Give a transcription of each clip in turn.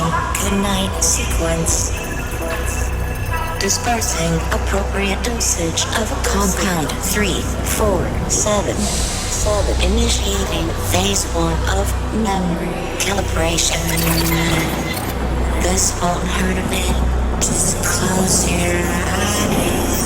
Starting goodnight sequence. Dispersing appropriate dosage of compound 347. Initiating phase 1 of memory calibration. This won't hurt a bit. Just close your eyes.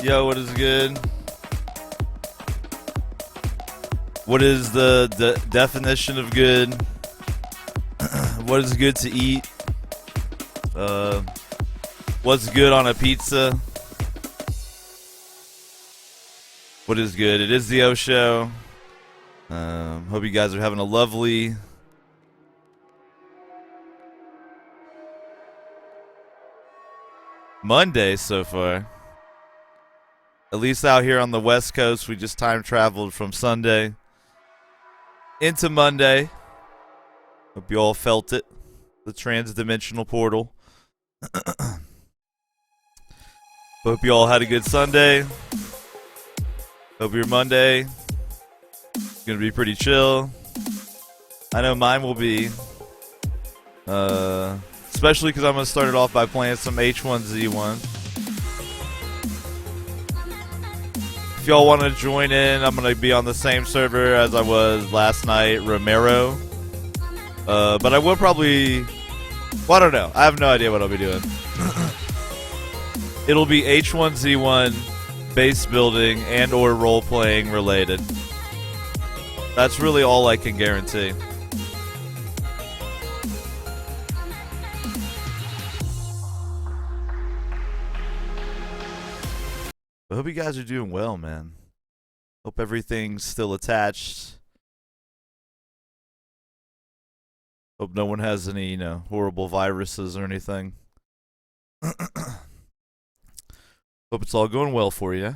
Yo, what is good? What is the definition of good? What is good to eat? What's good on a pizza? What is good? It is the O Show. Hope you guys are having a lovely Monday so far. At least out here on the West Coast, we just time traveled from Sunday into Monday. Hope you all felt it. The trans-dimensional portal. Hope you all had a good Sunday. Hope your Monday is going to be pretty chill. I know mine will be. Especially because I'm going to start it off by playing some H1Z1. If y'all want to join in, I'm going to be on the same server as I was last night, Romero. But I will probably... Well, I don't know. I have no idea what I'll be doing. It'll be H1Z1 base building and or role-playing related. That's really all I can guarantee. I hope you guys are doing well, man. Hope everything's still attached. Hope no one has any, horrible viruses or anything. Hope it's all going well for you.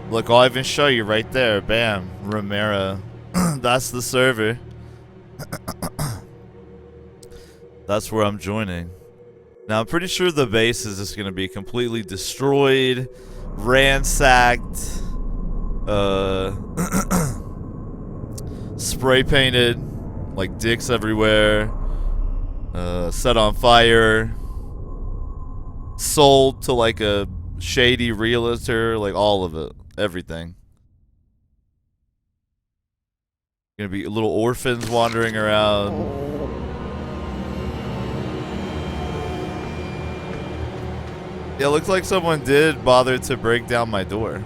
Look, I'll even show you right there. Bam. Romero. That's the server. That's where I'm joining. Now, I'm pretty sure the base is just going to be completely destroyed, ransacked, spray painted, like dicks everywhere, set on fire, sold to like a shady realtor, like all of it. Everything. Gonna be little orphans wandering around. Yeah, looks like someone did bother to break down my door.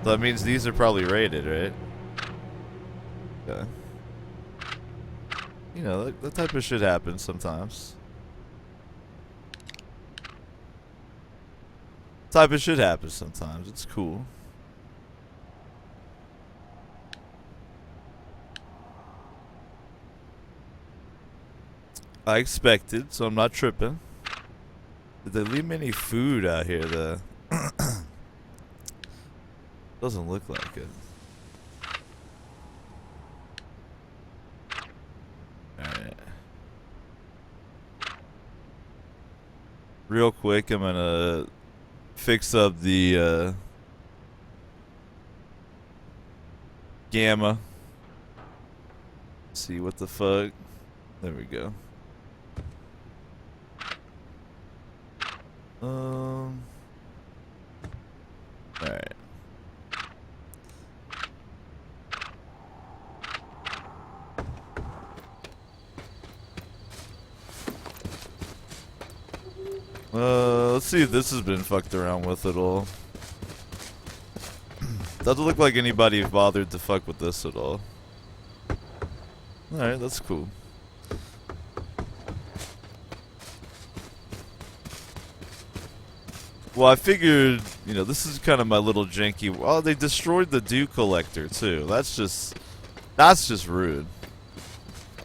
So that means these are probably raided, right? Yeah. You know, that type of shit happens sometimes. Type of shit happens sometimes. It's cool. I expected, so I'm not tripping. Did they leave me any food out here, though? Doesn't look like it. Alright. Real quick, I'm gonna fix up the gamma. See what the fuck. There we go. Alright. Let's see if this has been fucked around with at all. Doesn't look like anybody bothered to fuck with this at all. Alright, that's cool. Well, I figured, this is kind of my little janky. Oh, they destroyed the dew collector too. That's just rude.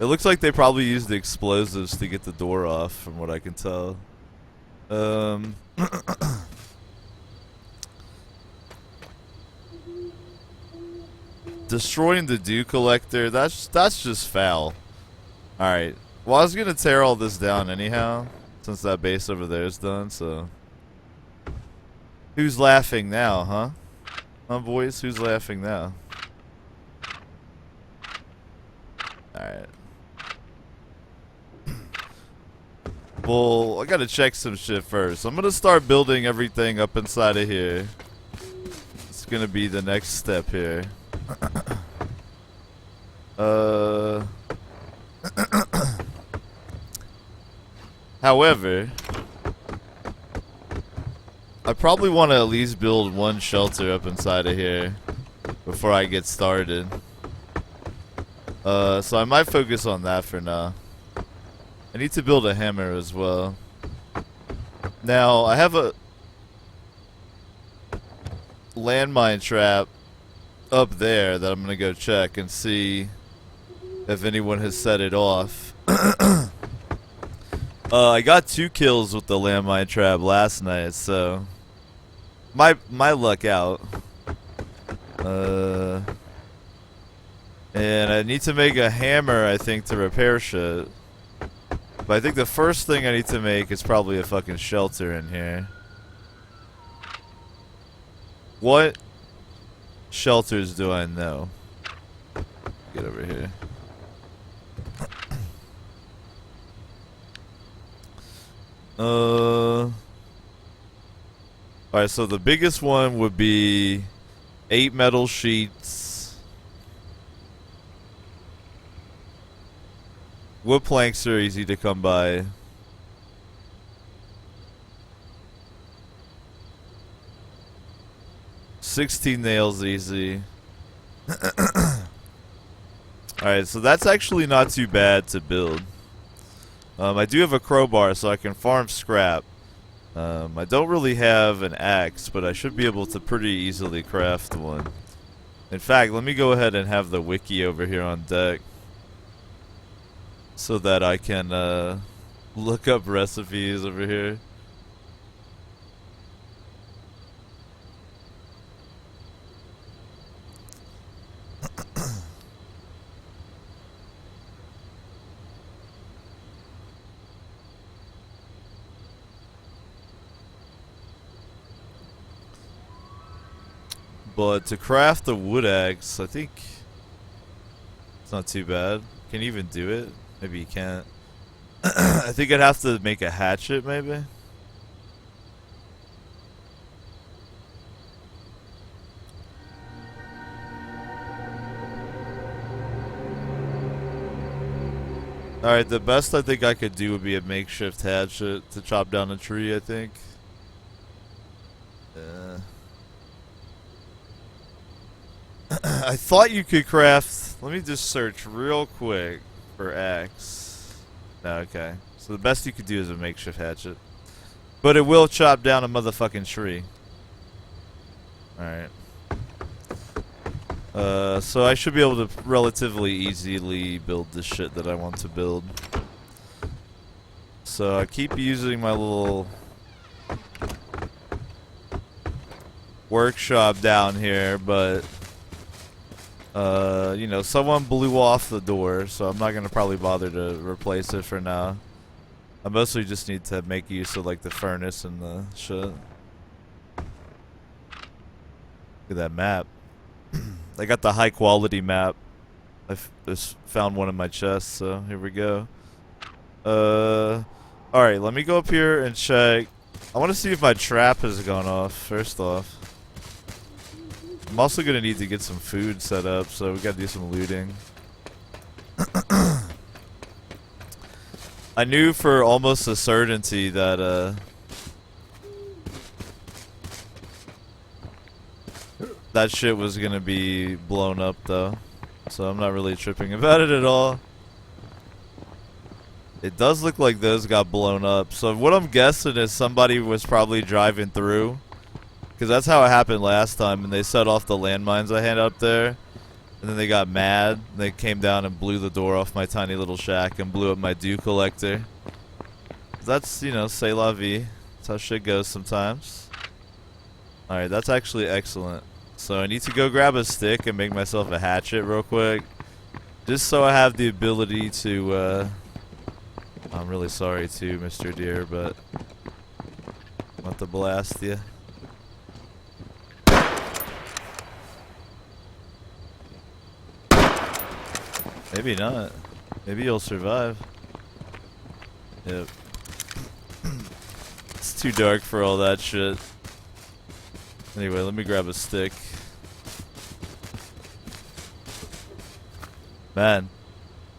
It looks like they probably used the explosives to get the door off, from what I can tell. Destroying the dew collector, that's just foul. Alright. Well, I was gonna tear all this down anyhow, since that base over there is done, so. Who's laughing now, huh? Huh, boys? Who's laughing now? Alright. Well, I gotta check some shit first. I'm gonna start building everything up inside of here. It's gonna be the next step here. However, I probably want to at least build one shelter up inside of here before I get started. So I might focus on that for now. I need to build a hammer as well. Now, I have a landmine trap up there that I'm going to go check and see if anyone has set it off. I got 2 kills with the landmine trap last night, so my luck out. And I need to make a hammer, I think, to repair shit. But I think the first thing I need to make is probably a fucking shelter in here. What shelters do I know? Get over here. Alright, so the biggest one would be 8 metal sheets. Wood planks are easy to come by. $16 nails easy. Alright, so that's actually not too bad to build. I do have a crowbar, so I can farm scrap. I don't really have an axe, but I should be able to pretty easily craft one. In fact, let me go ahead and have the wiki over here on deck, so that I can look up recipes over here. But to craft the wood axe, I think it's not too bad. Can you even do it? Maybe you can't. I think I'd have to make a hatchet, maybe. Alright, the best I think I could do would be a makeshift hatchet to chop down a tree, I think. I thought you could craft... Let me just search real quick for axe. No, okay. So the best you could do is a makeshift hatchet. But it will chop down a motherfucking tree. Alright. So I should be able to relatively easily build the shit that I want to build. So I keep using my little workshop down here, but you know, someone blew off the door, so I'm not gonna probably bother to replace it for now. I mostly just need to make use of like the furnace and the shit. Look at that map. I got the high quality map. I just found one in my chest, so here we go. Alright, let me go up here and check. I want to see if my trap has gone off, first off. I'm also going to need to get some food set up, so we got to do some looting. I knew for almost a certainty that, that shit was going to be blown up, though. So I'm not really tripping about it at all. It does look like those got blown up. So what I'm guessing is somebody was probably driving through. Because that's how it happened last time, and they set off the landmines I had up there. And then they got mad. And they came down and blew the door off my tiny little shack and blew up my dew collector. That's, you know, c'est la vie. That's how shit goes sometimes. Alright, that's actually excellent. So I need to go grab a stick and make myself a hatchet real quick. Just so I have the ability to, I'm really sorry too, Mr. Deer, but I'm about to blast you. Maybe not. Maybe you'll survive. Yep. It's too dark for all that shit. Anyway, let me grab a stick. Man,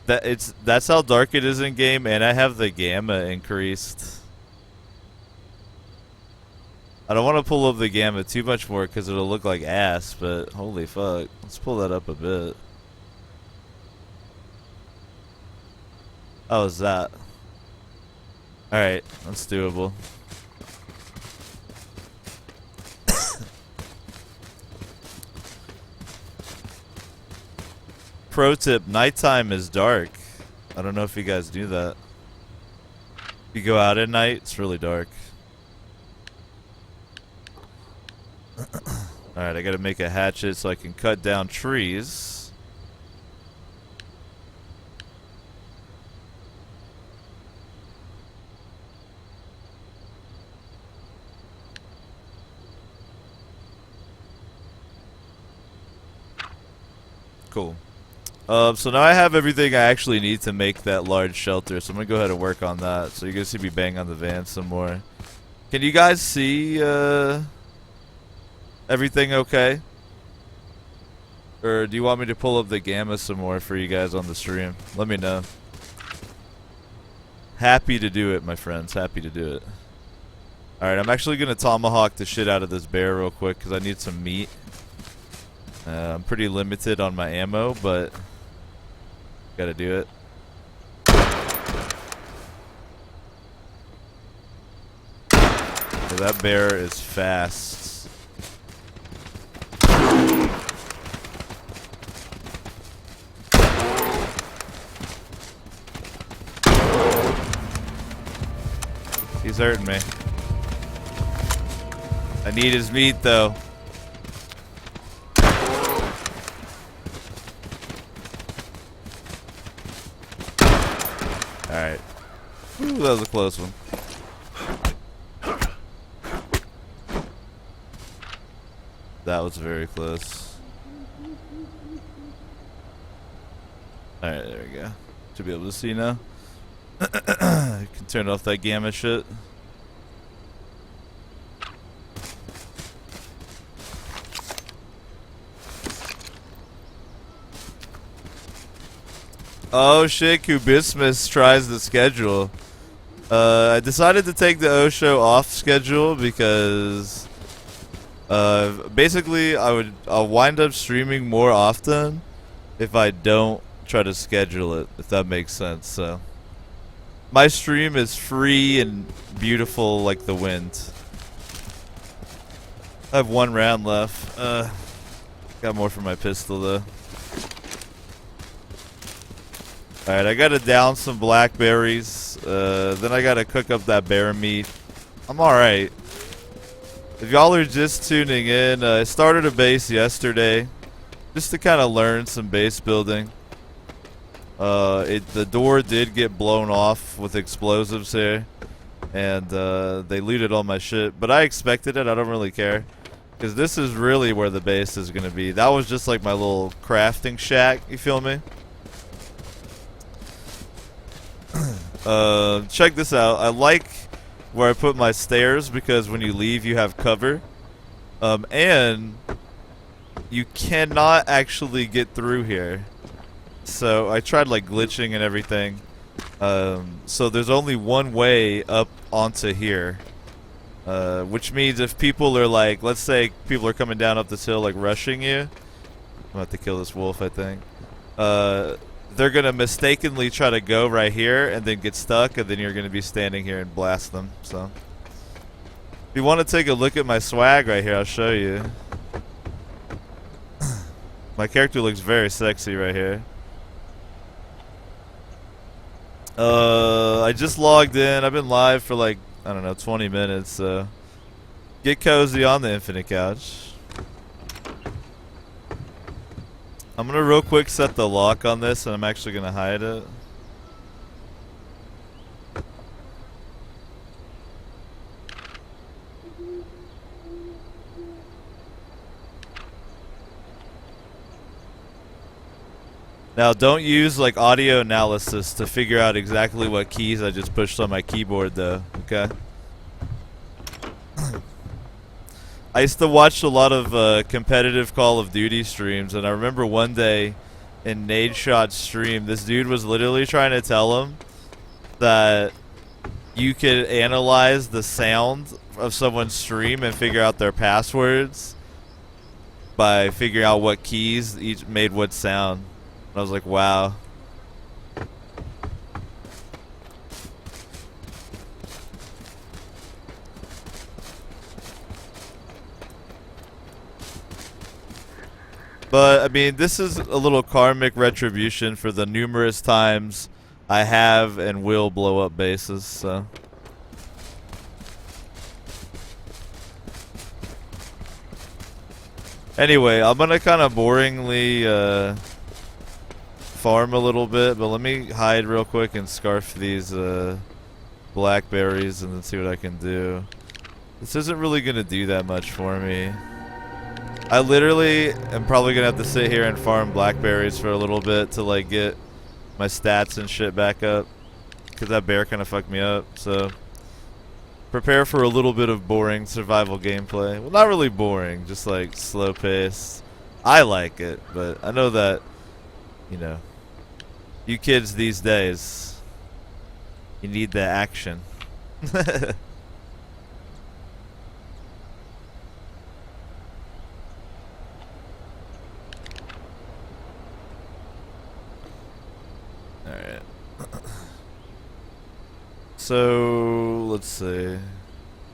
that's how dark it is in game, and I have the gamma increased. I don't want to pull up the gamma too much more because it'll look like ass, but holy fuck. Let's pull that up a bit. How is that? Alright, that's doable. Pro tip, nighttime is dark. I don't know if you guys knew that. If you go out at night, it's really dark. Alright, I gotta make a hatchet so I can cut down trees. Cool. So now I have everything I actually need to make that large shelter, so I'm gonna go ahead and work on that. So you're gonna see me bang on the van some more. Can you guys see everything okay? Or do you want me to pull up the gamma some more for you guys on the stream? Let me know. Happy to do it, my friends. Happy to do it. Alright, I'm actually gonna tomahawk the shit out of this bear real quick because I need some meat. I'm pretty limited on my ammo, but gotta do it. So that bear is fast. He's hurting me. I need his meat though. Alright. That was a close one. That was very close. Alright, there we go. Should be able to see now. I can turn off that gamma shit. Oh shit, Kubismus tries the schedule. I decided to take the Osho off schedule because basically I'll wind up streaming more often if I don't try to schedule it, if that makes sense. So my stream is free and beautiful like the wind. I have one round left. Got more for my pistol though. Alright, I gotta down some blackberries. Then I gotta cook up that bear meat. I'm alright. If y'all are just tuning in, I started a base yesterday just to kind of learn some base building. The door did get blown off with explosives here, and they looted all my shit. But I expected it. I don't really care, because this is really where the base is gonna be. That was just like my little crafting shack. You feel me? Check this out. I like where I put my stairs because when you leave you have cover, and you cannot actually get through here. So I tried like glitching and everything. So there's only one way up onto here, which means if people are like, let's say people are coming down up this hill like rushing you, I'm about to kill this wolf I think, they're gonna mistakenly try to go right here and then get stuck, and then you're gonna be standing here and blast them. So if you want to take a look at my swag right here, I'll show you. My character looks very sexy right here. I just logged in. I've been live for like, I don't know, 20 minutes, so get cozy on the infinite couch. I'm gonna real quick set the lock on this, and I'm actually gonna hide it. Now, don't use like audio analysis to figure out exactly what keys I just pushed on my keyboard, though. Okay. I used to watch a lot of competitive Call of Duty streams, and I remember one day in Nadeshot's stream, this dude was literally trying to tell him that you could analyze the sound of someone's stream and figure out their passwords by figuring out what keys each made what sound. And I was like, wow. But, I mean, this is a little karmic retribution for the numerous times I have and will blow up bases, so. Anyway, I'm gonna kind of boringly farm a little bit, but let me hide real quick and scarf these blackberries and then see what I can do. This isn't really gonna do that much for me. I literally am probably gonna have to sit here and farm blackberries for a little bit to like get my stats and shit back up, because that bear kind of fucked me up. So prepare for a little bit of boring survival gameplay. Well, not really boring, just like slow paced. I like it, but I know that, you know, you kids these days, you need the action. Alright. So, let's see.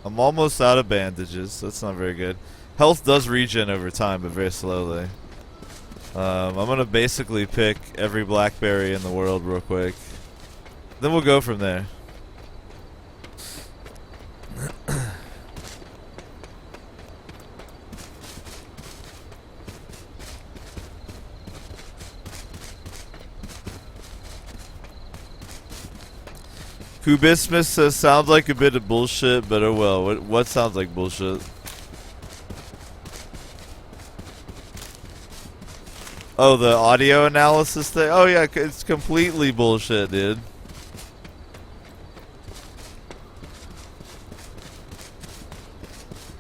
I'm almost out of bandages. That's not very good. Health does regen over time, but very slowly. I'm gonna basically pick every blackberry in the world real quick. Then we'll go from there. Kubismus says, sounds like a bit of bullshit, but oh well. What sounds like bullshit? Oh, the audio analysis thing? Oh yeah, it's completely bullshit, dude.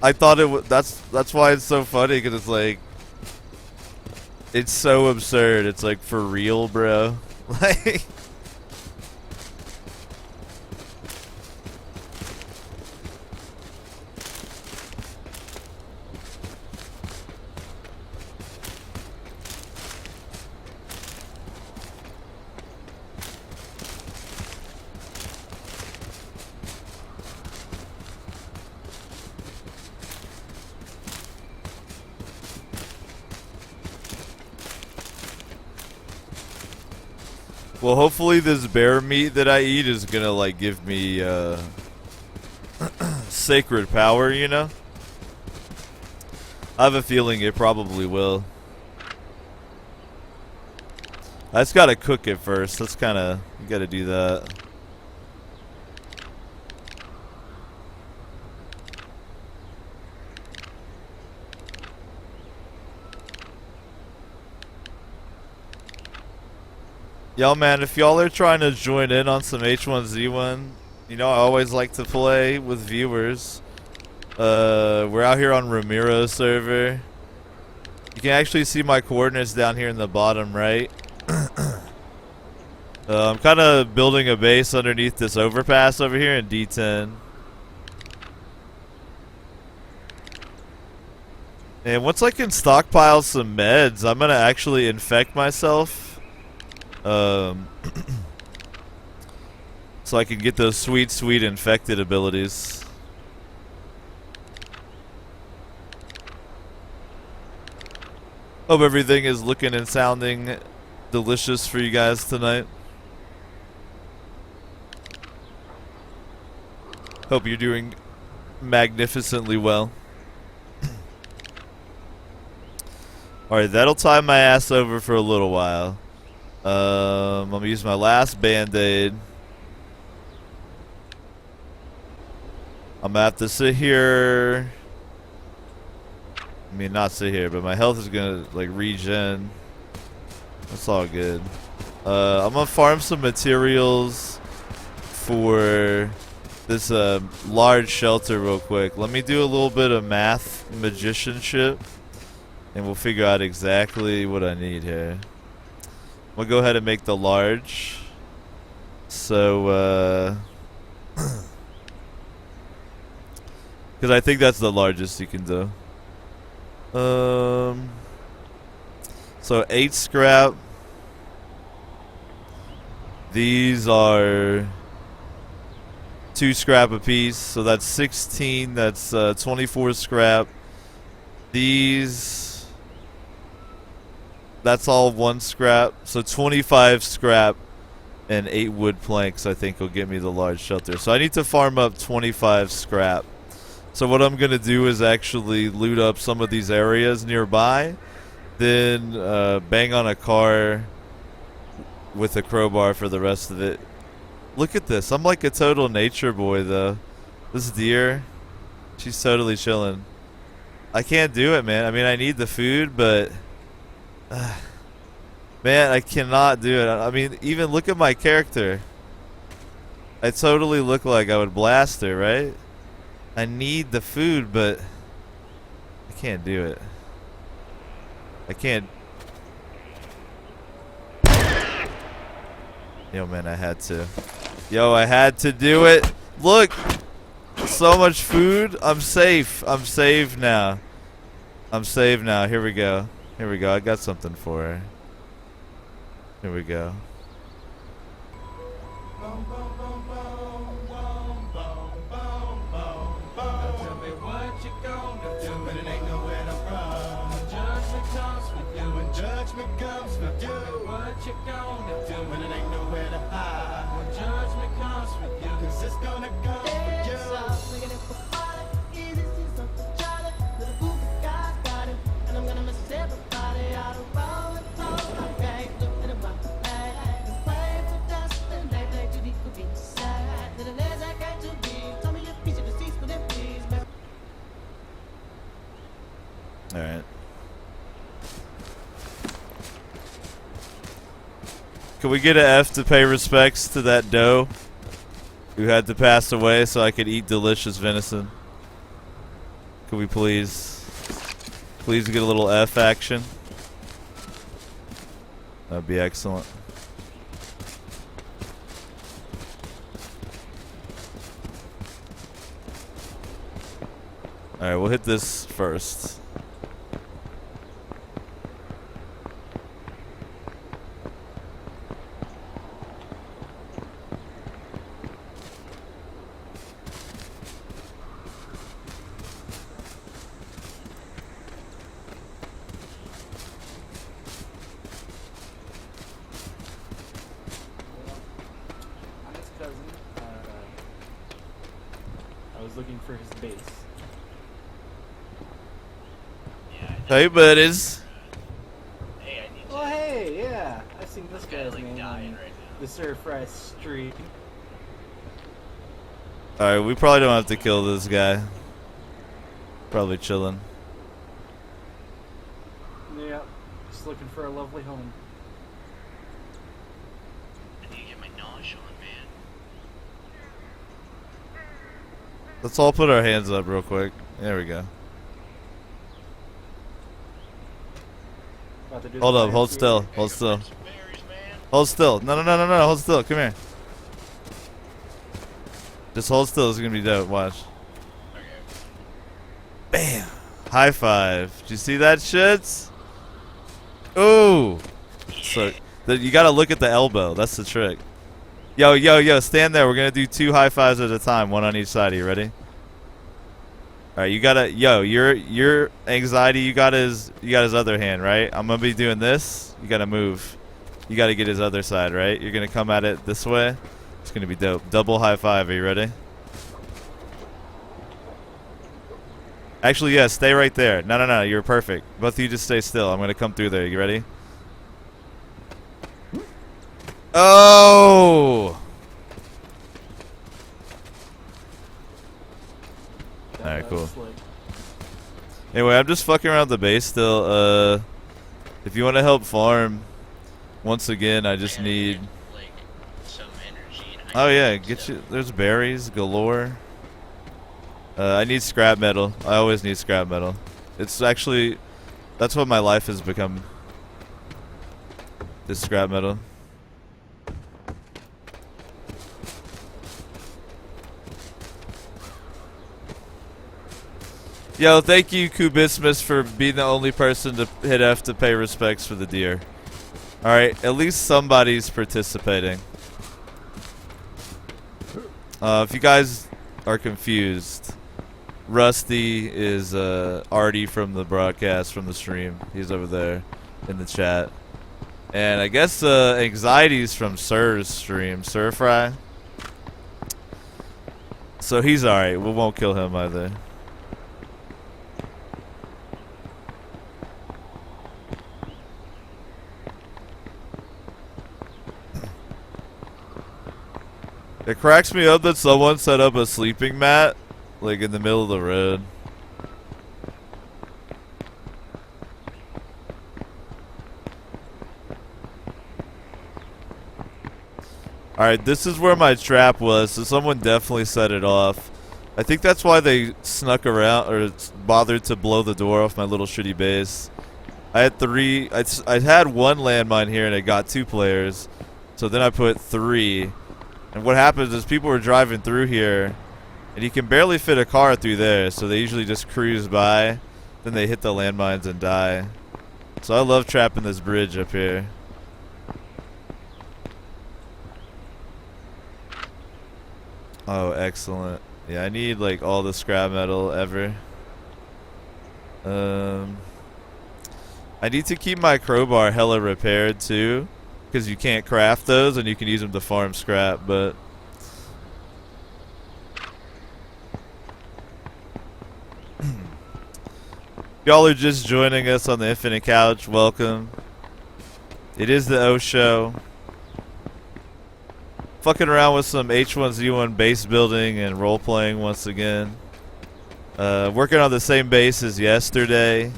I thought it was, that's why it's so funny, because it's like, it's so absurd. It's like, for real, bro. Like, well, hopefully this bear meat that I eat is gonna, like, give me, sacred power, you know? I have a feeling it probably will. I just gotta cook it first. That's kinda, you gotta do that. Yo, man, if y'all are trying to join in on some H1Z1, you know, I always like to play with viewers. We're out here on Ramiro's server. You can actually see my coordinates down here in the bottom right. I'm kind of building a base underneath this overpass over here in D10. And once I can stockpile some meds, I'm going to actually infect myself. So I can get those sweet, sweet infected abilities. Hope everything is looking and sounding delicious for you guys tonight. Hope you're doing magnificently well. Alright, that'll tie my ass over for a little while. I'm gonna use my last band-aid. I'm gonna have to sit here. I mean, not sit here, but my health is gonna, like, regen. That's all good. I'm gonna farm some materials for this large shelter real quick. Let me do a little bit of math magicianship, and we'll figure out exactly what I need here. I'm gonna go ahead and make the large. So, because I think that's the largest you can do. So 8 scrap. These are 2 scrap a piece, so that's 16. That's 24 scrap. These, that's all 1 scrap, so 25 scrap and 8 wood planks I think will get me the large shelter. So I need to farm up 25 scrap. So what I'm gonna do is actually loot up some of these areas nearby, then bang on a car with a crowbar for the rest of it. Look at this. I'm like a total nature boy though. This deer, she's totally chilling. I can't do it, man. I mean, I need the food, but man, I cannot do it. I mean, even look at my character. I totally look like I would blast her, right? I need the food, but I can't do it. I can't. Yo, man, I had to. Yo, I had to do it. Look, so much food. I'm safe. I'm saved now. I'm saved now. Here we go. Here we go. I got something for her. Here we go. Alright. Can we get an F to pay respects to that doe who had to pass away so I could eat delicious venison? Could we please? Please get a little F action? That'd be excellent. Alright, we'll hit this first. Looking for his base. Hey, buddies. Hey, I need Oh, hey, yeah. I've seen this guy's like name dying on right now. the Sir Fry Street. Alright, we probably don't have to kill this guy. Probably chilling. Yeah, just looking for a lovely home. I need to get my nosh on, man. Let's all put our hands up real quick. There we go. About to do Hold the up, fire hold food. still, hold still. Some berries, man. Hold still. No, hold still. Come here. Just hold still. This is gonna be dope. Watch. Okay. Bam. High five. Did you see that shit? Ooh. So you gotta look at the elbow. That's the trick. Yo, stand there. We're gonna do 2 high fives at a time, 1 on each side. Are you ready? Alright, you gotta, your anxiety, you got his other hand, right? I'm gonna be doing this. You gotta move. You gotta get his other side, right? You're gonna come at it this way. It's gonna be dope. Double high five. Are you ready? Actually, yeah, stay right there. No, no, no, you're perfect. Both of you just stay still. I'm gonna come through there. You ready? Oh! Alright, cool. Slick. Anyway, I'm just fucking around the base still. If you want to help farm, once again, I just Man, I need... get, like, some energy and Oh I yeah, need get stuff. you... There's berries galore. I need scrap metal. I always need scrap metal. It's actually... That's what my life has become. This scrap metal. Yo, thank you, Kubismus, for being the only person to hit F to pay respects for the deer. Alright, at least somebody's participating. If you guys are confused, Rusty is Artie from the broadcast, from the stream. He's over there in the chat. And I guess Anxiety's from Sir's stream, Sir Fry. So he's alright, we won't kill him either. It cracks me up that someone set up a sleeping mat, like, in the middle of the road. Alright, this is where my trap was, so someone definitely set it off. I think that's why they snuck around, or bothered to blow the door off my little shitty base. I had I had one landmine here and it got 2 players, so then I put 3. And what happens is people were driving through here, and you can barely fit a car through there, so they usually just cruise by, then they hit the landmines and die. So I love trapping this bridge up here. Oh, excellent. Yeah, I need like all the scrap metal ever. I need to keep my crowbar hella repaired too, because you can't craft those and you can use them to farm scrap, but y'all are just joining us on the Infinite Couch, welcome. It is the O Show. Fucking around with some H1Z1 base building and role playing once again. Working on the same base as yesterday.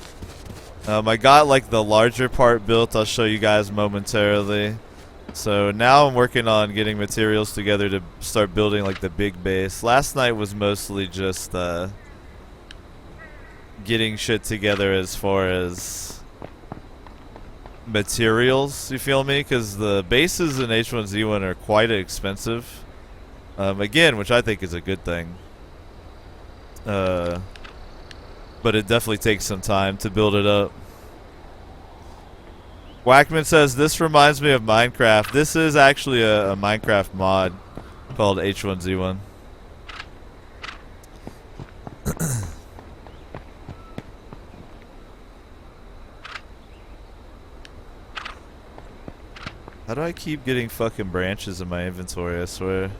I got like the larger part built. I'll show you guys momentarily. So now I'm working on getting materials together to start building like the big base. Last night was mostly just getting shit together as far as materials, you feel me? Because the bases in H1Z1 are quite expensive. Again, which I think is a good thing. But it definitely takes some time to build it up. Whackman says, this reminds me of Minecraft. This is actually a Minecraft mod called H1Z1. How do I keep getting fucking branches in my inventory, I swear?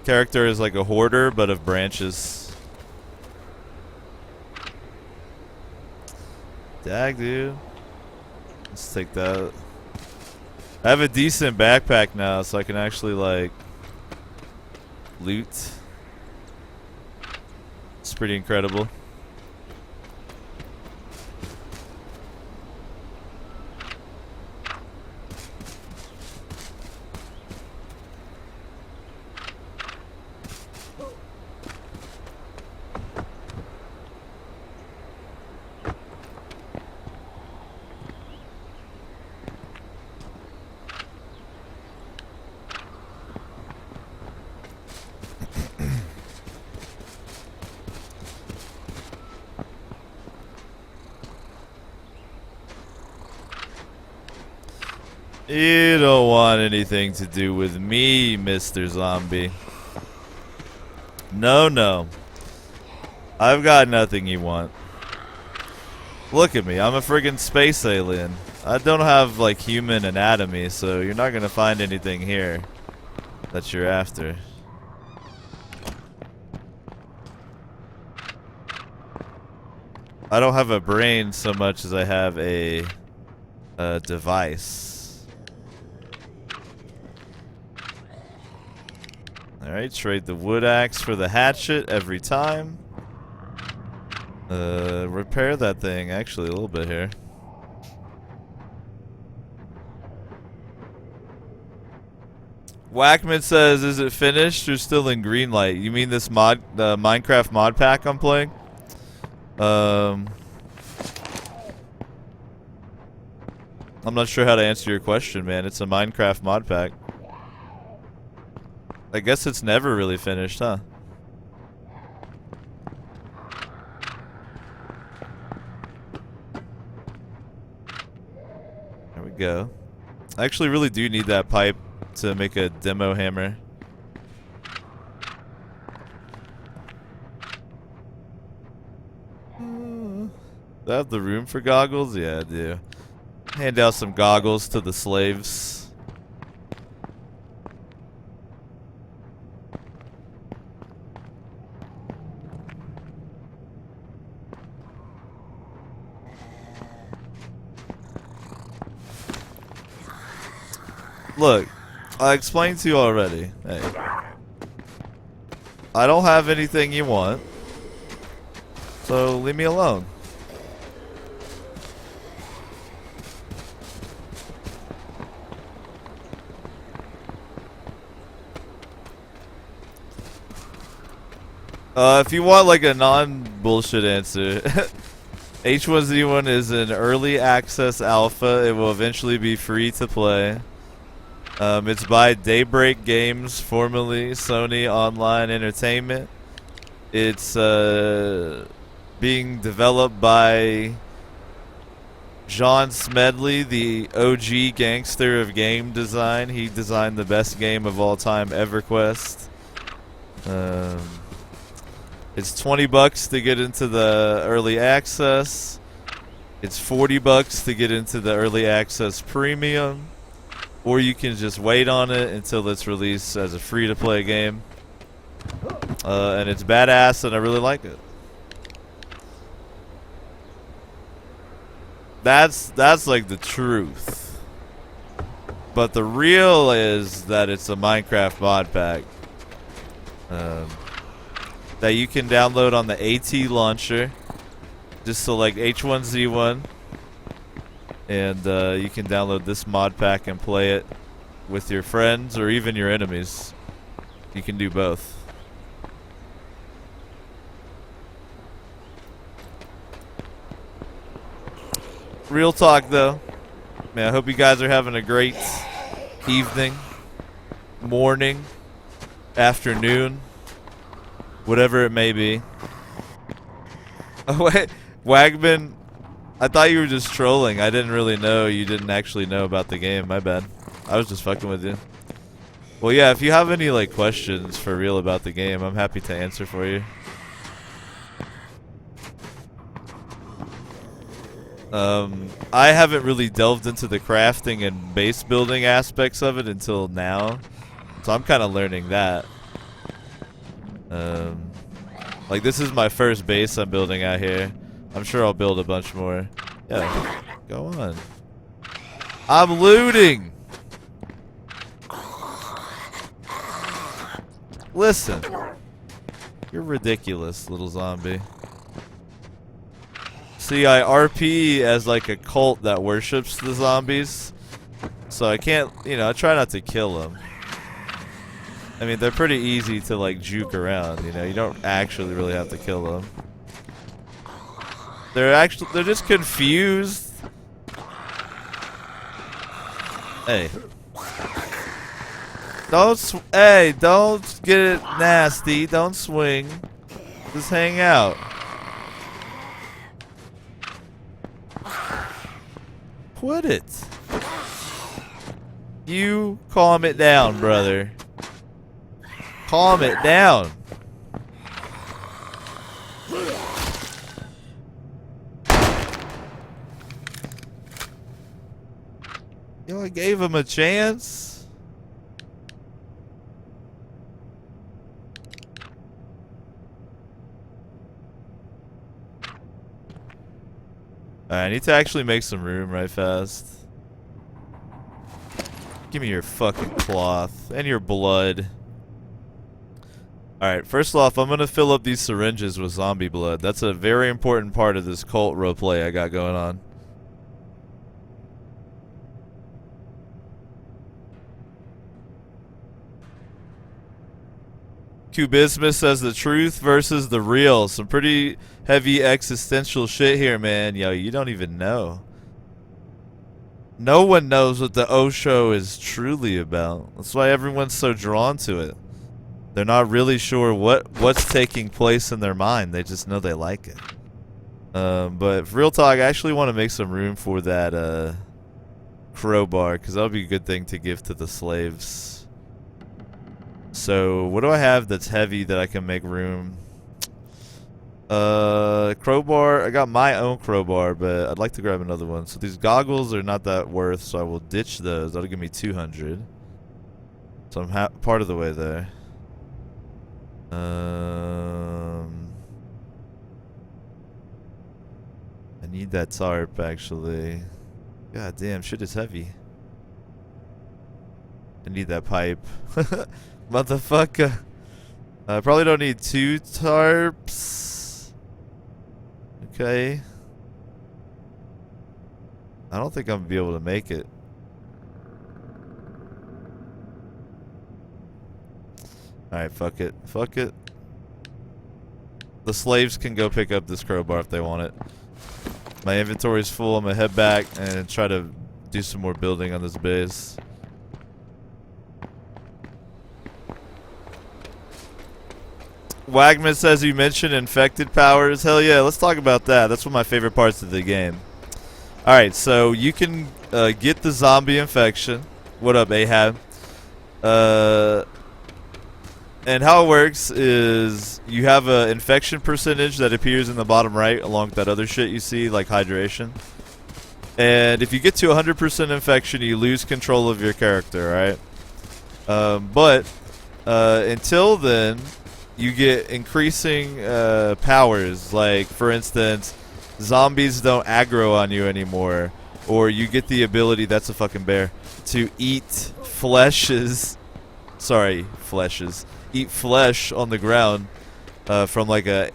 Character is like a hoarder, but of branches. Dag, dude. Let's take that. I have a decent backpack now, so I can actually, like, loot. It's pretty incredible. You don't want anything to do with me, Mr. Zombie. No, no. I've got nothing you want. Look at me, I'm a friggin' space alien. I don't have, like, human anatomy, so you're not gonna find anything here that you're after. I don't have a brain so much as I have a device. Alright, trade the wood axe for the hatchet every time. Repair that thing actually a little bit here. Whackman says, is it finished or still in green light? You mean this mod, the Minecraft mod pack I'm playing? I'm not sure how to answer your question, man. It's a Minecraft mod pack. I guess it's never really finished, huh? There we go. I actually really do need that pipe to make a demo hammer. Do I have the room for goggles? Yeah, I do. Hand out some goggles to the slaves. Look, I explained to you already. Hey. I don't have anything you want. So leave me alone. If you want like a non-bullshit answer, H1Z1 is an early access alpha. It will eventually be free to play. It's by Daybreak Games, formerly Sony Online Entertainment. It's being developed by John Smedley, the OG gangster of game design. He designed the best game of all time, EverQuest. It's $20 to get into the early access. It's $40 to get into the early access premium. Or you can just wait on it until it's released as a free-to-play game. And it's badass, and I really like it. That's like the truth. But the real is that it's a Minecraft mod pack. That you can download on the AT launcher. Just select H1Z1. And you can download this mod pack and play it with your friends or even your enemies. You can do both. Real talk though. Man, I hope you guys are having a great evening, morning, afternoon, whatever it may be. Oh wait, Wagman, I thought you were just trolling. I didn't really know you didn't actually know about the game. My bad. I was just fucking with you. Well, yeah, if you have any like questions for real about the game, I'm happy to answer for you. I haven't really delved into the crafting and base building aspects of it until now, so I'm kind of learning that. Like this is my first base I'm building out here. I'm sure I'll build a bunch more. Yeah, go on. I'm looting. Listen, you're ridiculous, little zombie. See, I RP as like a cult that worships the zombies, so I can't, you know, I try not to kill them. I mean, they're pretty easy to like juke around, you know, you don't actually really have to kill them. They're just confused. Hey. Don't get it nasty. Don't swing. Just hang out. Quit it. You calm it down, brother. Calm it down. Yo, I gave him a chance. Alright, I need to actually make some room right fast. Give me your fucking cloth and your blood. Alright, first off, I'm gonna fill up these syringes with zombie blood. That's a very important part of this cult roleplay I got going on. Cubismus says the truth versus the real. Some pretty heavy existential shit here, man. Yo, you don't even know. No one knows what the O show is truly about. That's why everyone's so drawn to it. They're not really sure what's taking place in their mind. They just know they like it. But real talk, I actually want to make some room for that crowbar, because that would be a good thing to give to the slaves. So, what do I have that's heavy that I can make room? Crowbar. I got my own crowbar, but I'd like to grab another one. So these goggles are not that worth, so I will ditch those. That'll give me 200. So I'm part of the way there. I need that tarp, actually. God damn, shit is heavy. I need that pipe. Motherfucker. I probably don't need 2 tarps. Okay. I don't think I'm gonna be able to make it. Alright, fuck it. Fuck it. The slaves can go pick up this crowbar if they want it. My inventory's full. I'm gonna head back and try to do some more building on this base. Wagman says you mentioned infected powers. Hell yeah, let's talk about that. That's one of my favorite parts of the game. Alright, so you can get the zombie infection. What up, Ahab? And how it works is you have an infection percentage that appears in the bottom right along with that other shit you see, like hydration. And if you get to 100% infection, you lose control of your character, right? But until then, you get increasing powers. Like, for instance, zombies don't aggro on you anymore. Or you get the ability, that's a fucking bear, to eat fleshes. Sorry, fleshes. Eat flesh on the ground from like a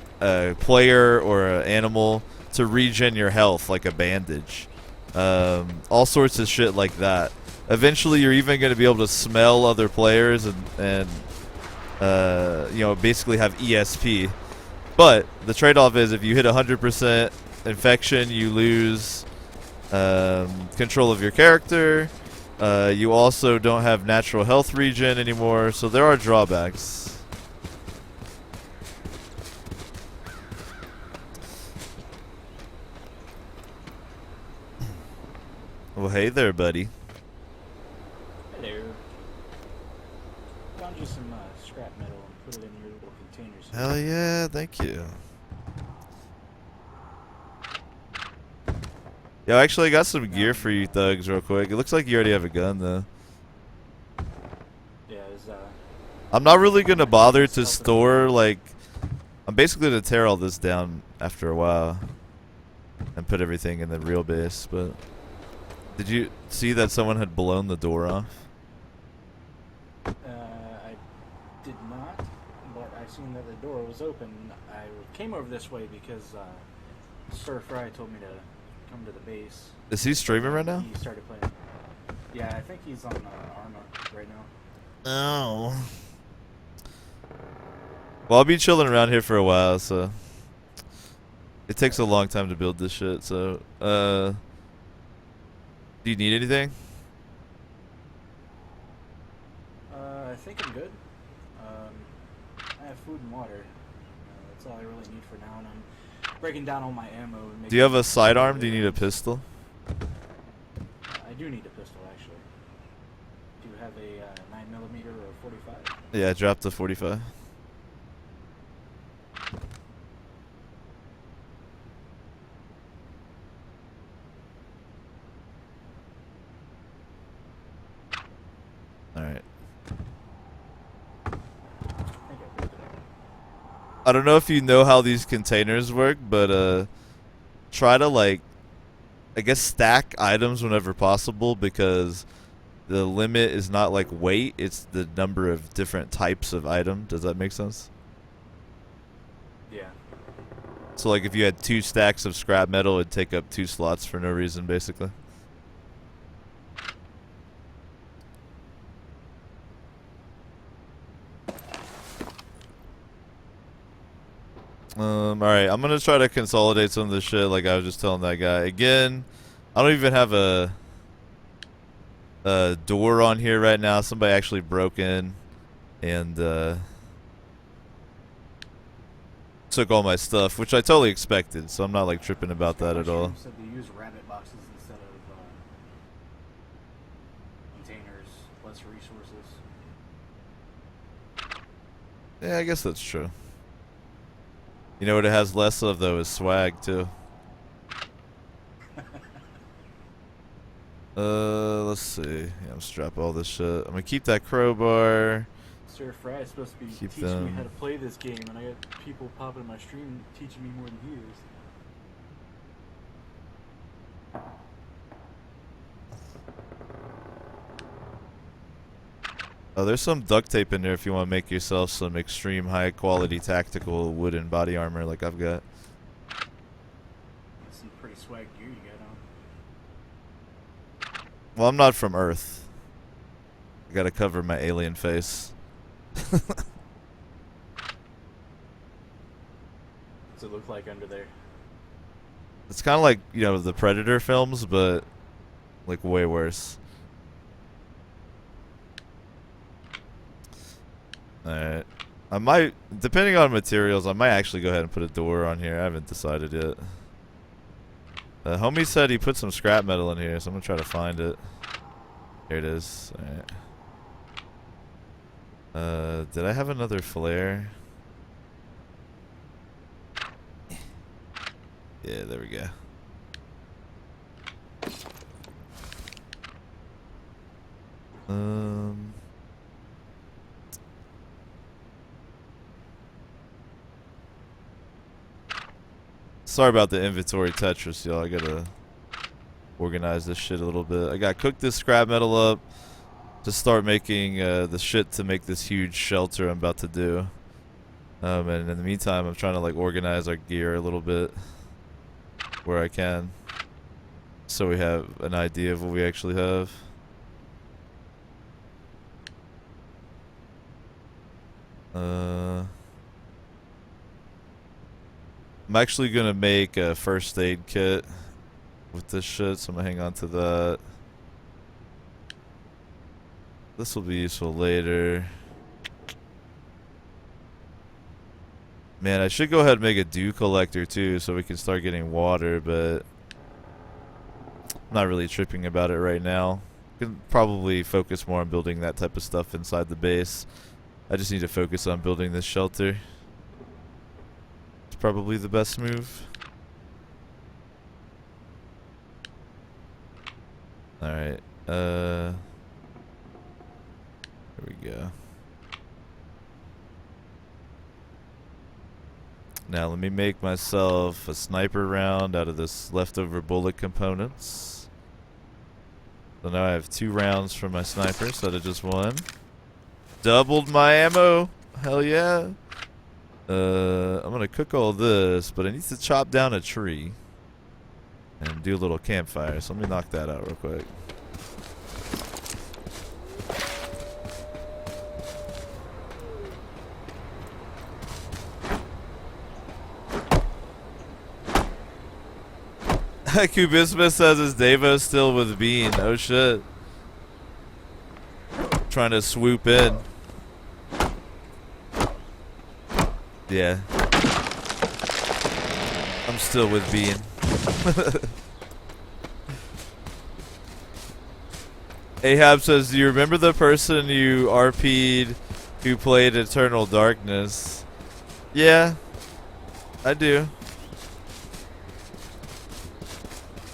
player or an animal to regen your health, like a bandage. All sorts of shit like that. Eventually, you're even going to be able to smell other players and you know, basically have ESP. But the trade-off is if you hit 100% infection, you lose control of your character. You also don't have natural health regen anymore, so there are drawbacks. Well, hey there, buddy. Hello. Found you some scrap metal and put it in your little containers. Hell yeah, thank you. Yo, actually, I got some gear for you thugs real quick. It looks like you already have a gun, though. Yeah, I'm not really going to bother to store, like... I'm basically going to tear all this down after a while. And put everything in the real base, but... Did you see that someone had blown the door off? I did not, but I seen that the door was open. I came over this way because Sir Fry told me to come to the base. Is he streaming right now? He started playing. Yeah, I think he's on Arma right now. Oh. Well, I'll be chilling around here for a while, so... It takes a long time to build this shit, so... Do you need anything? I think I'm good. I have food and water. That's all I really need for now, and I'm breaking down all my ammo. And Do you have a sidearm? Do you need a pistol? I do need a pistol, actually. Do you have a 9mm or a 45? Yeah, drop the 45. Alright. I don't know if you know how these containers work, but try to like I guess stack items whenever possible, because the limit is not like weight, it's the number of different types of item. Does that make sense? Yeah. So like if you had 2 stacks of scrap metal, it'd take up 2 slots for no reason, basically. Alright, I'm gonna try to consolidate some of this shit like I was just telling that guy. Again, I don't even have a door on here right now. Somebody actually broke in and took all my stuff, which I totally expected, so I'm not like tripping about that at all. Said they use rabbit boxes instead of containers, less resources. Yeah, I guess that's true. You know what it has less of though is swag too. Let's see. Yeah, I'm strap all this shit. I'm gonna keep that crowbar. Sir Fry is supposed to be Keep teaching me them. how to play this game, and I got people popping in my stream teaching me more than he is. Oh, there's some duct tape in there if you want to make yourself some extreme high quality tactical wooden body armor like I've got. That's some pretty swag gear you got on. Well, I'm not from Earth. I gotta cover my alien face. What's it look like under there? It's kind of like, you know, the Predator films, but like way worse. Alright. I might, depending on materials, I might actually go ahead and put a door on here. I haven't decided yet. Homie said he put some scrap metal in here, so I'm gonna try to find it. Here it is. Alright. Did I have another flare? Yeah, there we go. Sorry about the inventory Tetris, y'all. I gotta organize this shit a little bit. I gotta cook this scrap metal up to start making the shit to make this huge shelter I'm about to do. And in the meantime, I'm trying to like organize our gear a little bit where I can, so we have an idea of what we actually have. I'm actually gonna make a first aid kit with this shit, so I'm gonna hang on to that. This will be useful later. Man, I should go ahead and make a dew collector too, so we can start getting water, but I'm not really tripping about it right now. Can probably focus more on building that type of stuff inside the base. I just need to focus on building this shelter. It's probably the best move. Alright, here we go. Now let me make myself a sniper round out of this leftover bullet components. So now I have 2 rounds for my sniper instead of just 1. Doubled my ammo. Hell yeah. I'm gonna cook all this, but I need to chop down a tree and do a little campfire. So let me knock that out real quick. Kubismus says his Davo's still with Bean. Oh shit. Trying to swoop in. Yeah. I'm still with Bean. Ahab says, do you remember the person you RP'd who played Eternal Darkness? Yeah, I do.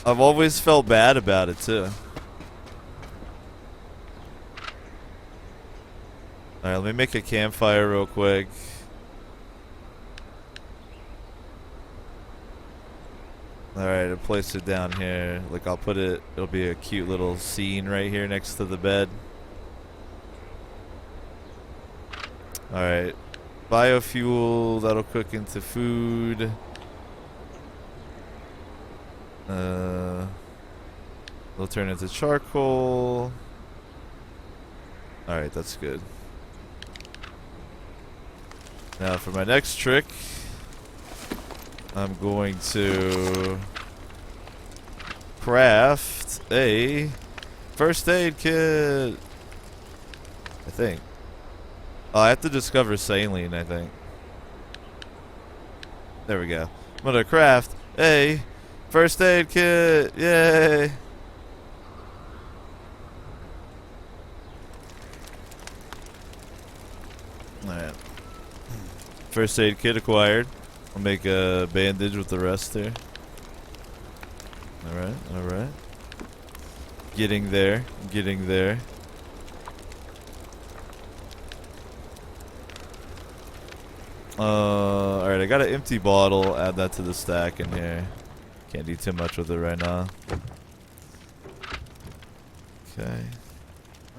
I've always felt bad about it too. Alright, let me make a campfire real quick. Alright, I'll place it down here. Like, I'll put it, it'll be a cute little scene right here next to the bed. Alright. Biofuel, that'll cook into food. It'll turn into charcoal. Alright, that's good. Now for my next trick, I'm going to craft a first aid kit. I think. Oh, I have to discover saline, I think. There we go. I'm gonna craft a first aid kit. Yay! Alright. First aid kit acquired. I'll make a bandage with the rest there. Alright, alright. Getting there, getting there. Alright, I got an empty bottle. Add that to the stack in here. Can't do too much with it right now. Okay.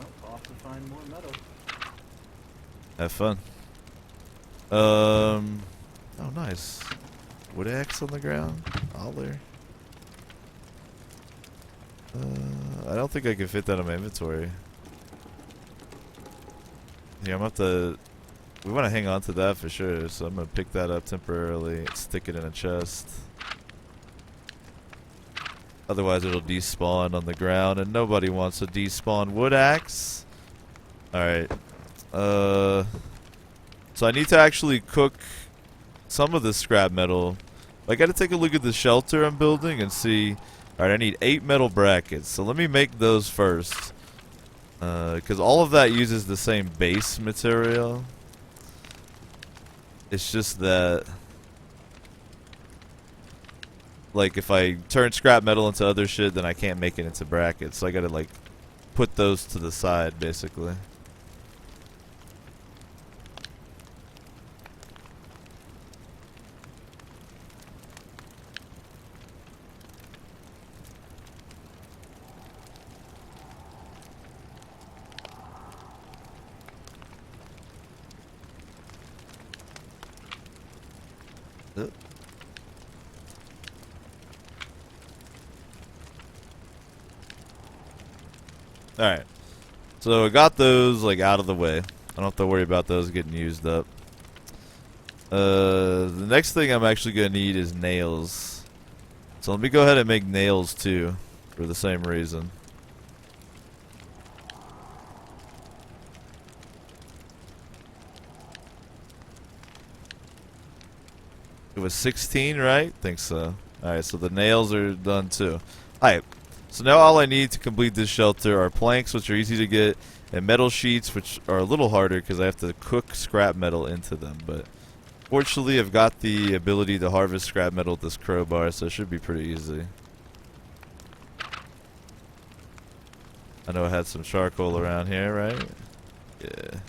Oh, off to find more metal. Have fun. Oh, nice. Wood axe on the ground. Holler. I don't think I can fit that in my inventory. Yeah, I'm gonna have to. We want to hang on to that for sure, so I'm gonna pick that up temporarily and stick it in a chest. Otherwise, it'll despawn on the ground, and nobody wants a despawn wood axe. All right. So I need to actually cook some of this scrap metal. I got to take a look at the shelter I'm building and see. All right, I need 8 metal brackets, so let me make those first, because all of that uses the same base material. It's just that, like, if I turn scrap metal into other shit, then I can't make it into brackets. So I gotta, like, put those to the side, basically. Alright. So I got those like out of the way. I don't have to worry about those getting used up. The next thing I'm actually gonna need is nails. So let me go ahead and make nails too, for the same reason. It was 16, right? Think so. Alright, so the nails are done too. Alright, so now all I need to complete this shelter are planks, which are easy to get, and metal sheets, which are a little harder because I have to cook scrap metal into them. But fortunately, I've got the ability to harvest scrap metal with this crowbar, so it should be pretty easy. I know I had some charcoal around here, right? Yeah.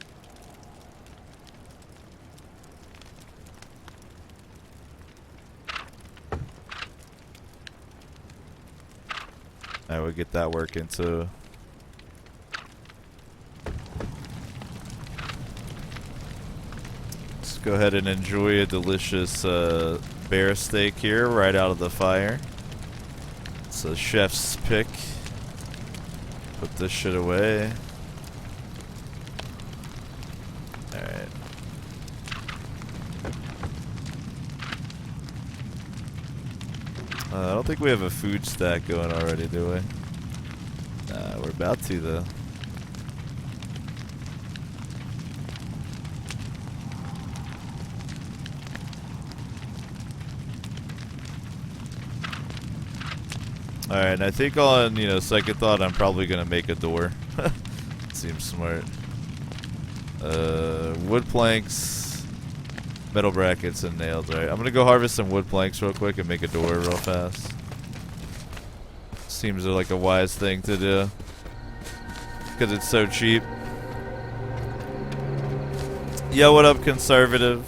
I would get that working too. Let's go ahead and enjoy a delicious bear steak here right out of the fire. It's a chef's pick. Put this shit away. Alright. I don't think we have a food stack going already, do we? Nah, we're about to though. Alright, and I think on, second thought, I'm probably gonna make a door. Seems smart. Wood planks, metal brackets, and nails. Alright, I'm gonna go harvest some wood planks real quick and make a door real fast. Seems like a wise thing to do, because it's so cheap. Yo, what up, conservative?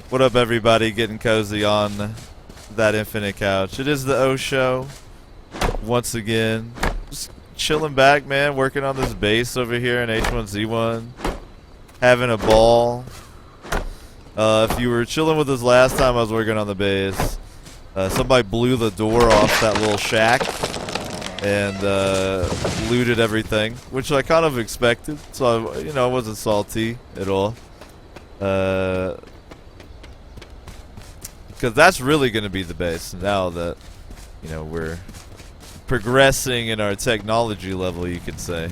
What up, everybody? Getting cozy on that infinite couch. It is the O show. Once again. Just chilling back, man. Working on this bass over here in H1Z1. Having a ball. If you were chilling with us last time I was working on the bass, somebody blew the door off that little shack and looted everything, which I kind of expected. So, I wasn't salty at all. Because that's really going to be the base now that, we're progressing in our technology level, you could say.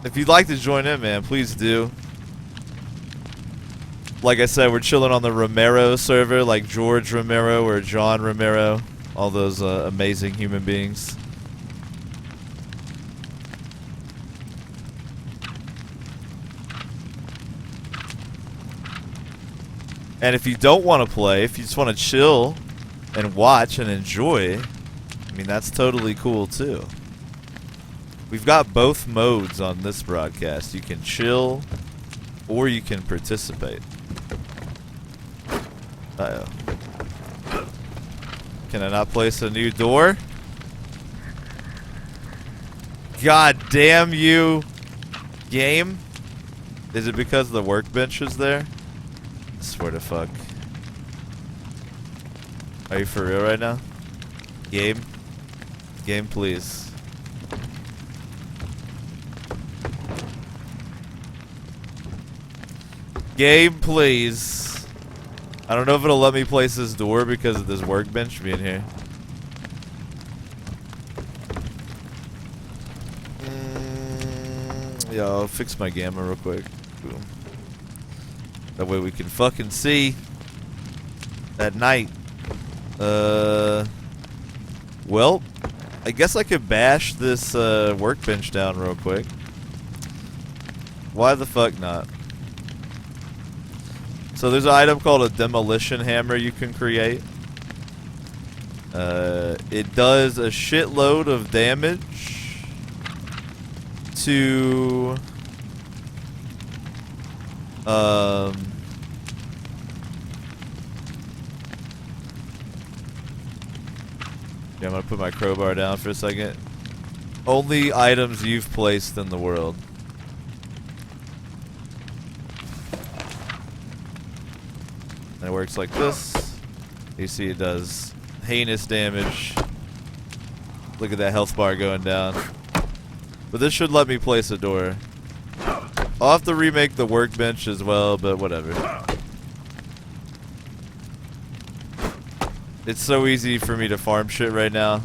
If you'd like to join in, man, please do. Like I said, we're chilling on the Romero server, like George Romero or John Romero. All those amazing human beings. And if you don't want to play, if you just want to chill and watch and enjoy, that's totally cool too. We've got both modes on this broadcast. You can chill or you can participate. Uh-oh. Can I not place a new door? God damn you, game. Is it because the workbench is there? I swear to fuck. Are you for real right now? Game? Game, please. Game, please. I don't know if it'll let me place this door because of this workbench being here. Yeah, I'll fix my gamma real quick. Boom. That way we can fucking see at night. Well, I guess I could bash this workbench down real quick. Why the fuck not? So there's an item called a demolition hammer you can create. It does a shitload of damage to yeah, I'm gonna put my crowbar down for a second. Only items you've placed in the world. And it works like this. You see it does heinous damage. Look at that health bar going down. But this should let me place a door. I'll have to remake the workbench as well, but whatever. It's so easy for me to farm shit right now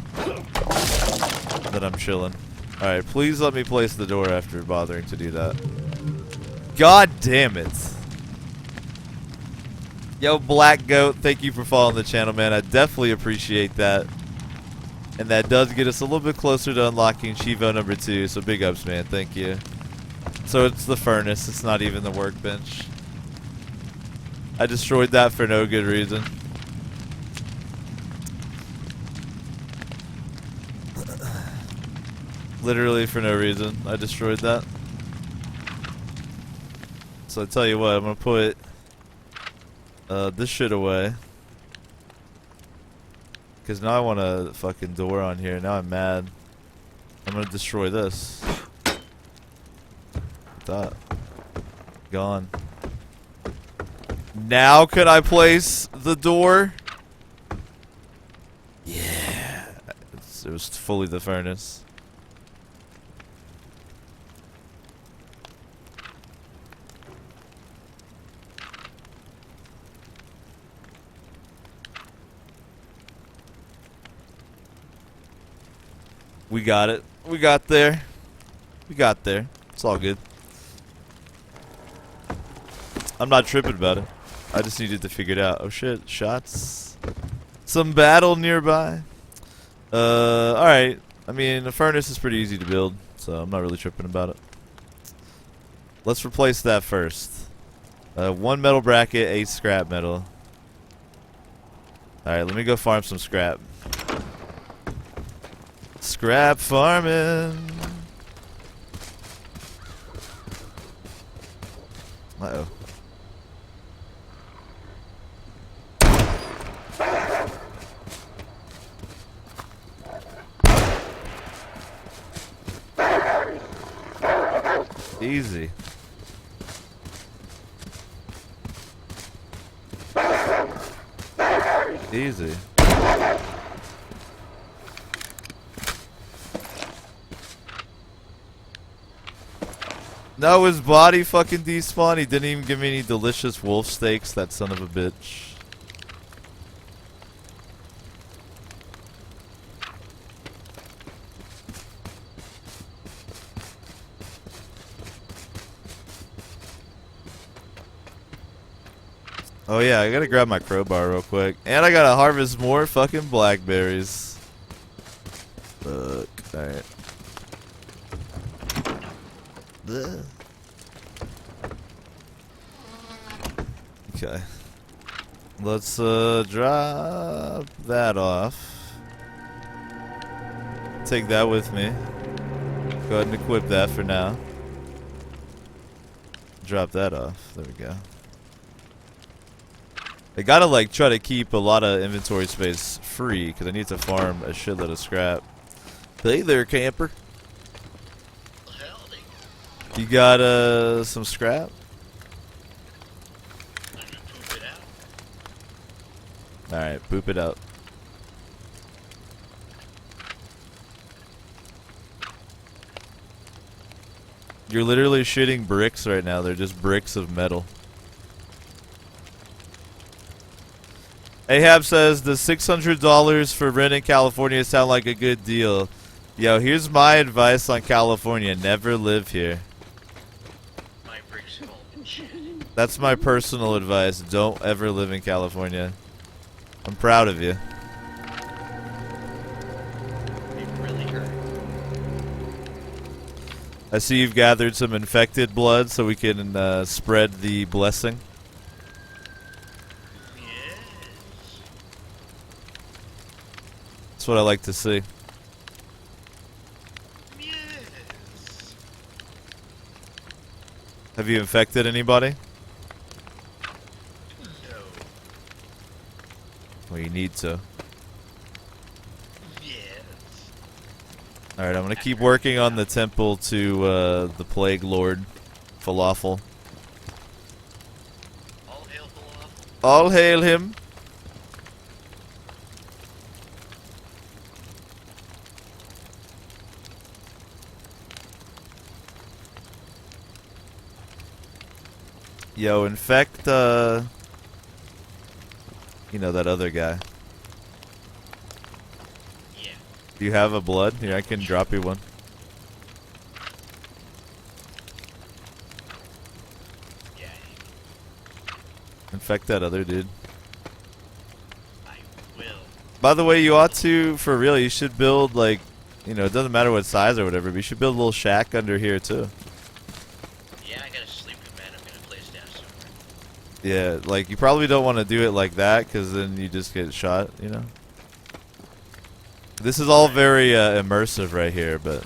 that I'm chilling. Alright, please let me place the door after bothering to do that. God damn it. Yo, Black Goat, thank you for following the channel, man. I definitely appreciate that. And that does get us a little bit closer to unlocking Chivo number 2, so big ups, man. Thank you. So it's the furnace. It's not even the workbench. I destroyed that for no good reason. Literally for no reason. I destroyed that. So I tell you what, I'm going to put this shit away. Because now I want a fucking door on here. Now I'm mad. I'm going to destroy this. That. Gone. Now could I place the door? Yeah. It was fully the furnace. We got it. We got there. We got there. It's all good. I'm not tripping about it. I just needed to figure it out. Oh shit, shots. Some battle nearby. Alright. I mean, the furnace is pretty easy to build, so I'm not really tripping about it. Let's replace that first. 1 metal bracket, 8 scrap metal. Alright, let me go farm some scrap. Scrap farming. Uh-oh. Easy. Easy. No, his body fucking despawned. He didn't even give me any delicious wolf steaks, that son of a bitch. Oh yeah, I gotta grab my crowbar real quick. And I gotta harvest more fucking blackberries. Fuck. Alright. Okay. Let's drop that off. Take that with me. Go ahead and equip that for now. Drop that off. There we go. I gotta like try to keep a lot of inventory space free because I need to farm a shitload of scrap. Hey there, camper. Howdy. You got some scrap? I'm gonna poop it out. Alright, poop it out. You're literally shooting bricks right now. They're just bricks of metal. Ahab says, does $600 for rent in California sound like a good deal? Yo, here's my advice on California. Never live here. My bricks have all been shed. That's my personal advice. Don't ever live in California. I'm proud of you. It really hurt. I see you've gathered some infected blood so we can spread the blessing. Yes. That's what I like to see. Yes. Have you infected anybody? No. Well, you need to. Yes. Alright, I'm gonna keep working on the temple to the Plague Lord, Falafel. All hail Falafel. All hail him. Yo, infect, you know, that other guy. Yeah. Do you have a blood? Here, I can drop you one. Yeah. Infect that other dude. I will. By the way, you ought to, for real, you should build, like, you know, it doesn't matter what size or whatever, but you should build a little shack under here, too. Yeah, I got a sleeping bag. I'm gonna place down somewhere. Yeah, like, you probably don't want to do it like that, because then you just get shot, you know? This is all very immersive right here, but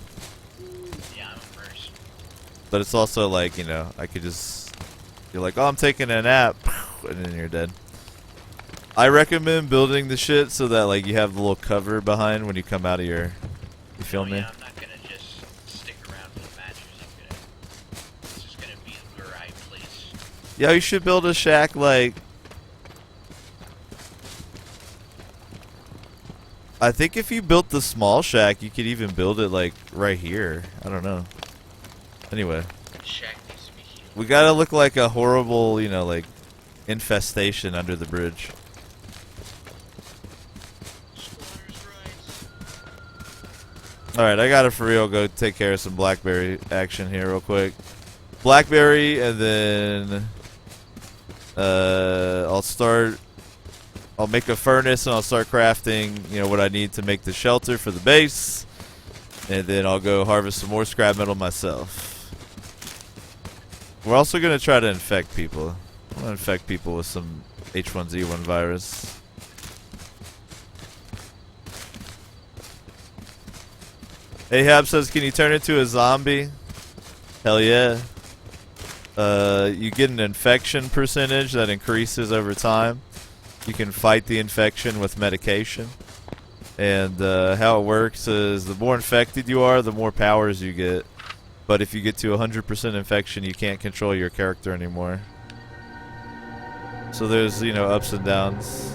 Yeah, I'm immersed. but it's also like, you know, I could just, you're like, oh, I'm taking a nap, and then you're dead. I recommend building the shit so that, like, you have the little cover behind when you come out of your, you feel me? Yeah, I'm not gonna just stick around for the matches. It's just gonna be where I place. Yeah, you should build a shack, like, I think if you built the small shack, you could even build it, like, right here. I don't know. Anyway, Shack needs to be healed. we gotta look like a horrible, you know, like, infestation under the bridge. Squatter's rights. Alright, I gotta for real go take care of some blackberry action here real quick. Blackberry, and then I'll make a furnace and I'll start crafting, you know, what I need to make the shelter for the base. And then I'll go harvest some more scrap metal myself. We're also gonna try to infect people. I'm gonna infect people with some H1Z1 virus. Ahab says, can you turn into a zombie? Hell yeah. You get an infection percentage that increases over time. You can fight the infection with medication. And how it works is the more infected you are, the more powers you get. But if you get to 100% infection, you can't control your character anymore. So there's, you know, ups and downs.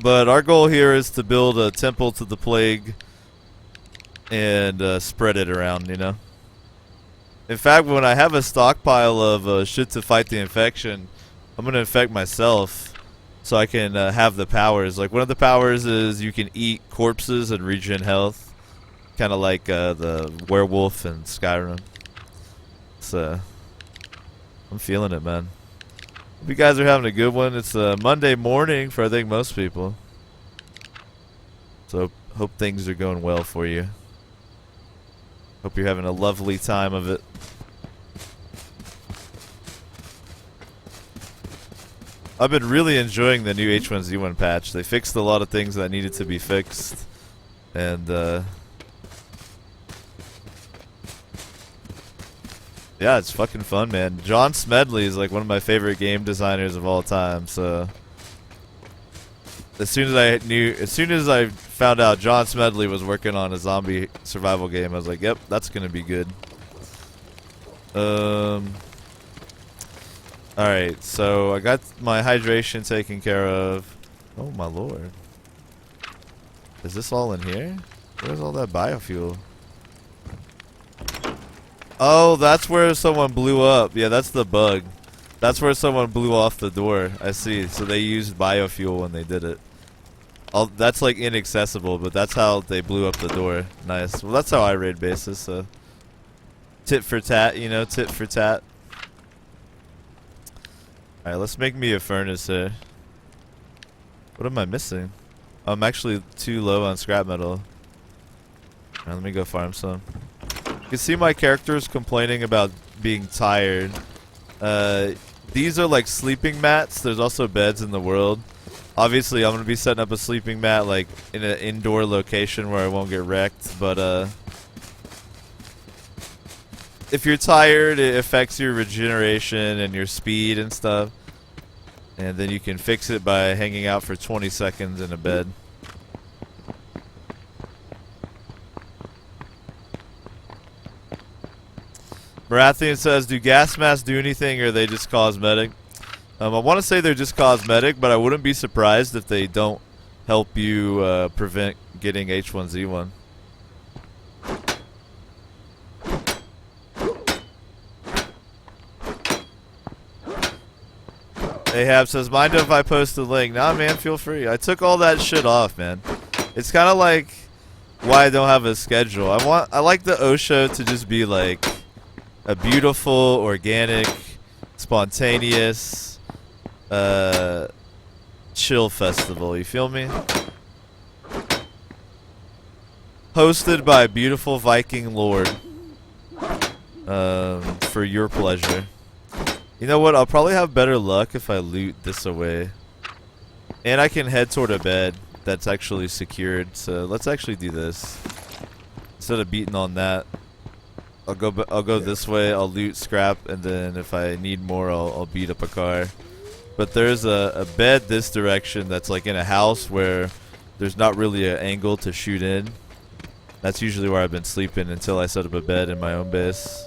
But our goal here is to build a temple to the plague and spread it around, you know. In fact, when I have a stockpile of shit to fight the infection, I'm going to infect myself so I can have the powers. Like, one of the powers is you can eat corpses and regen health. Kind of like the werewolf in Skyrim. So, I'm feeling it, man. Hope you guys are having a good one. It's a Monday morning for, I think, most people. So, hope things are going well for you. Hope you're having a lovely time of it. I've been really enjoying the new H1Z1 patch. They fixed a lot of things that needed to be fixed. And, yeah, it's fucking fun, man. John Smedley is like one of my favorite game designers of all time, so as soon as I found out John Smedley was working on a zombie survival game, I was like, yep, that's gonna be good. Alright, so I got my hydration taken care of. Oh my lord. Is this all in here? Where's all that biofuel? Oh, that's where someone blew up. Yeah, that's the bug. That's where someone blew off the door. I see. So they used biofuel when they did it. That's like inaccessible, but that's how they blew up the door. Nice. Well, that's how I raid bases, so tit for tat, you know, tit for tat. Alright, let's make me a furnace here. What am I missing? I'm actually too low on scrap metal. Alright, let me go farm some. You can see my characters complaining about being tired. These are like sleeping mats. There's also beds in the world. Obviously, I'm going to be setting up a sleeping mat like in an indoor location where I won't get wrecked. But if you're tired, it affects your regeneration and your speed and stuff. And then you can fix it by hanging out for 20 seconds in a bed. Marathian says, do gas masks do anything or are they just cosmetic? I want to say they're just cosmetic, but I wouldn't be surprised if they don't help you prevent getting H1Z1. Ahab says, mind if I post a link? Nah, man, feel free. I took all that shit off, man. It's kind of like why I don't have a schedule. I like the Osho to just be like a beautiful, organic, spontaneous, chill festival. You feel me? Hosted by a beautiful Viking lord. For your pleasure. You know what? I'll probably have better luck if I loot this away. And I can head toward a bed that's actually secured. So let's actually do this. Instead of beating on that, I'll go this way. I'll loot scrap, and then if I need more, I'll beat up a car. But there's a bed this direction that's like in a house where there's not really an angle to shoot in. That's usually where I've been sleeping until I set up a bed in my own base.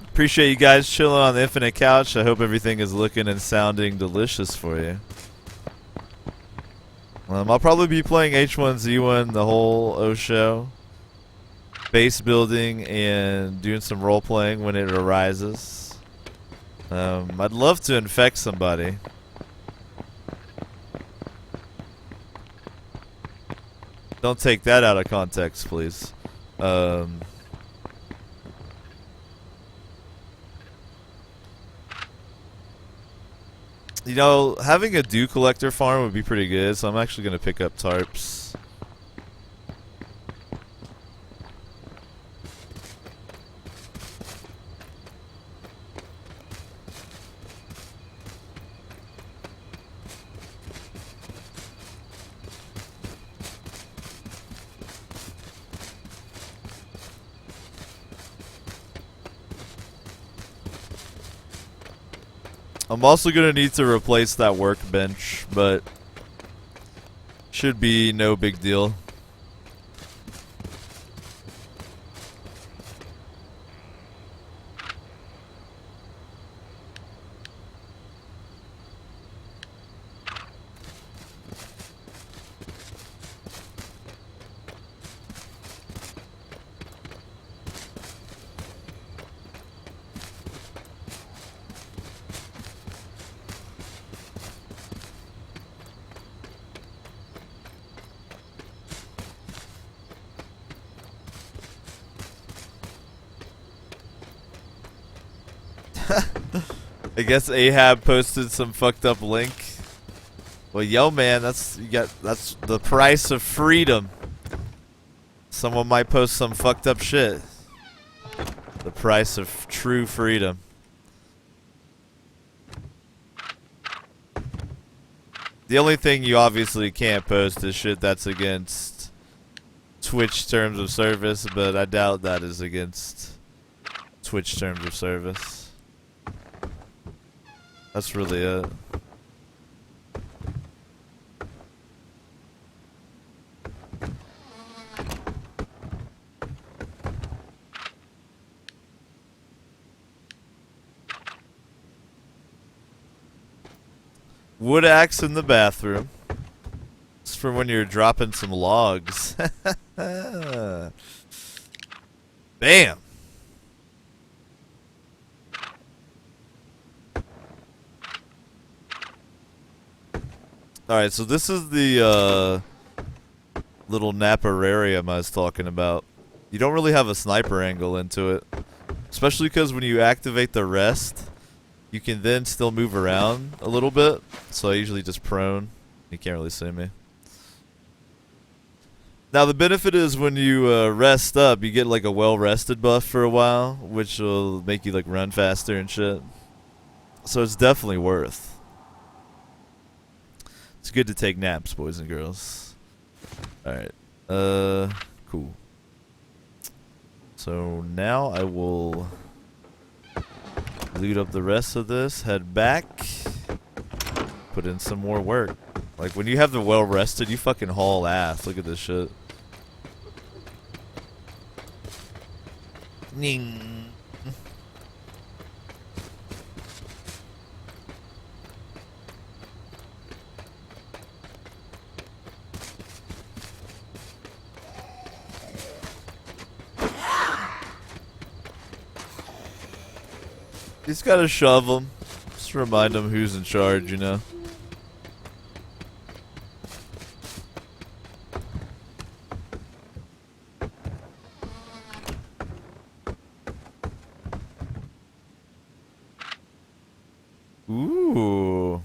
Appreciate you guys chilling on the Infinite Couch. I hope everything is looking and sounding delicious for you. I'll probably be playing H1Z1 the whole O show. Base building and doing some role playing when it arises. I'd love to infect somebody. Don't take that out of context, please. You know, having a dew collector farm would be pretty good, so I'm actually going to pick up tarps. I'm also gonna need to replace that workbench, but should be no big deal. I guess Ahab posted some fucked up link. Well, yo, man, that's the price of freedom. Someone might post some fucked up shit. The price of true freedom. The only thing you obviously can't post is shit that's against Twitch terms of service, but I doubt that is against Twitch terms of service. That's really it. Wood axe in the bathroom. It's for when you're dropping some logs. Bam! Alright, so this is the little Napararium I was talking about. You don't really have a sniper angle into it. Especially because when you activate the rest, you can then still move around a little bit. So I usually just prone. You can't really see me. Now the benefit is when you rest up, you get like a well-rested buff for a while, which will make you like run faster and shit. So it's definitely worth. It's good to take naps, boys and girls. Alright. Cool. So now I will loot up the rest of this, head back, put in some more work. Like when you have the well rested, you fucking haul ass. Look at this shit. Ning. Just gotta shove them. Just remind them who's in charge, you know. Ooh.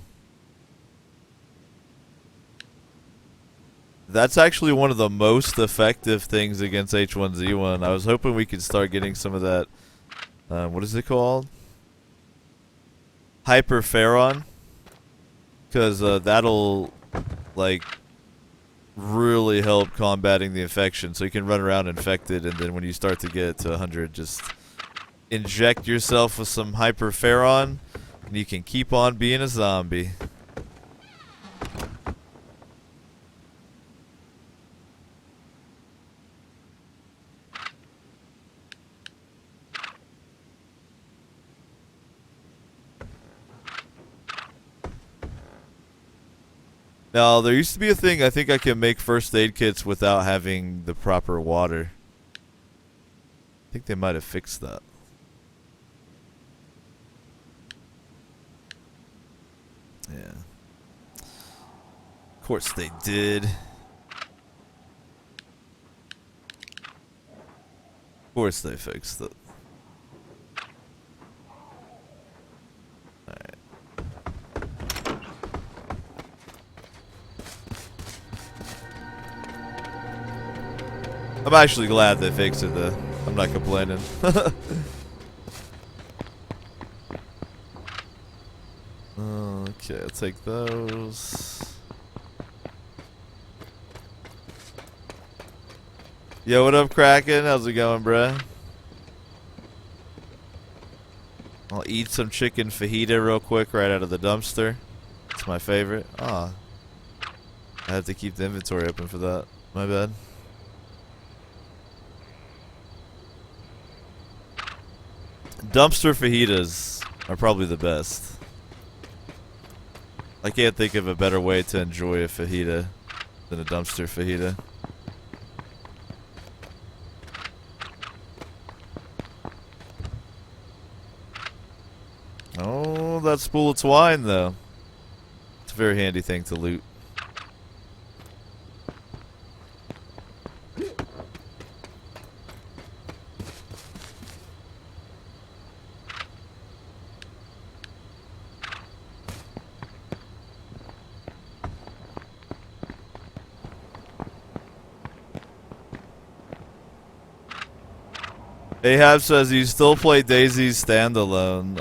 That's actually one of the most effective things against H1Z1. I was hoping we could start getting some of that. What is it called? Hyperferon, because that'll like really help combating the infection. So you can run around infected, and then when you start to get to 100, just inject yourself with some Hyperferon, and you can keep on being a zombie. Now, there used to be a thing, I think I can make first aid kits without having the proper water. I think they might have fixed that. Yeah. Of course they did. Of course they fixed it. Alright. I'm actually glad they fixed it though. I'm not complaining. Okay, I'll take those. Yo, what up, Kraken? How's it going, bruh? I'll eat some chicken fajita real quick right out of the dumpster. It's my favorite. Ah, I have to keep the inventory open for that. My bad. Dumpster fajitas are probably the best. I can't think of a better way to enjoy a fajita than a dumpster fajita. Oh, that spool of twine, though. It's a very handy thing to loot. Ahab says you still play DayZ standalone.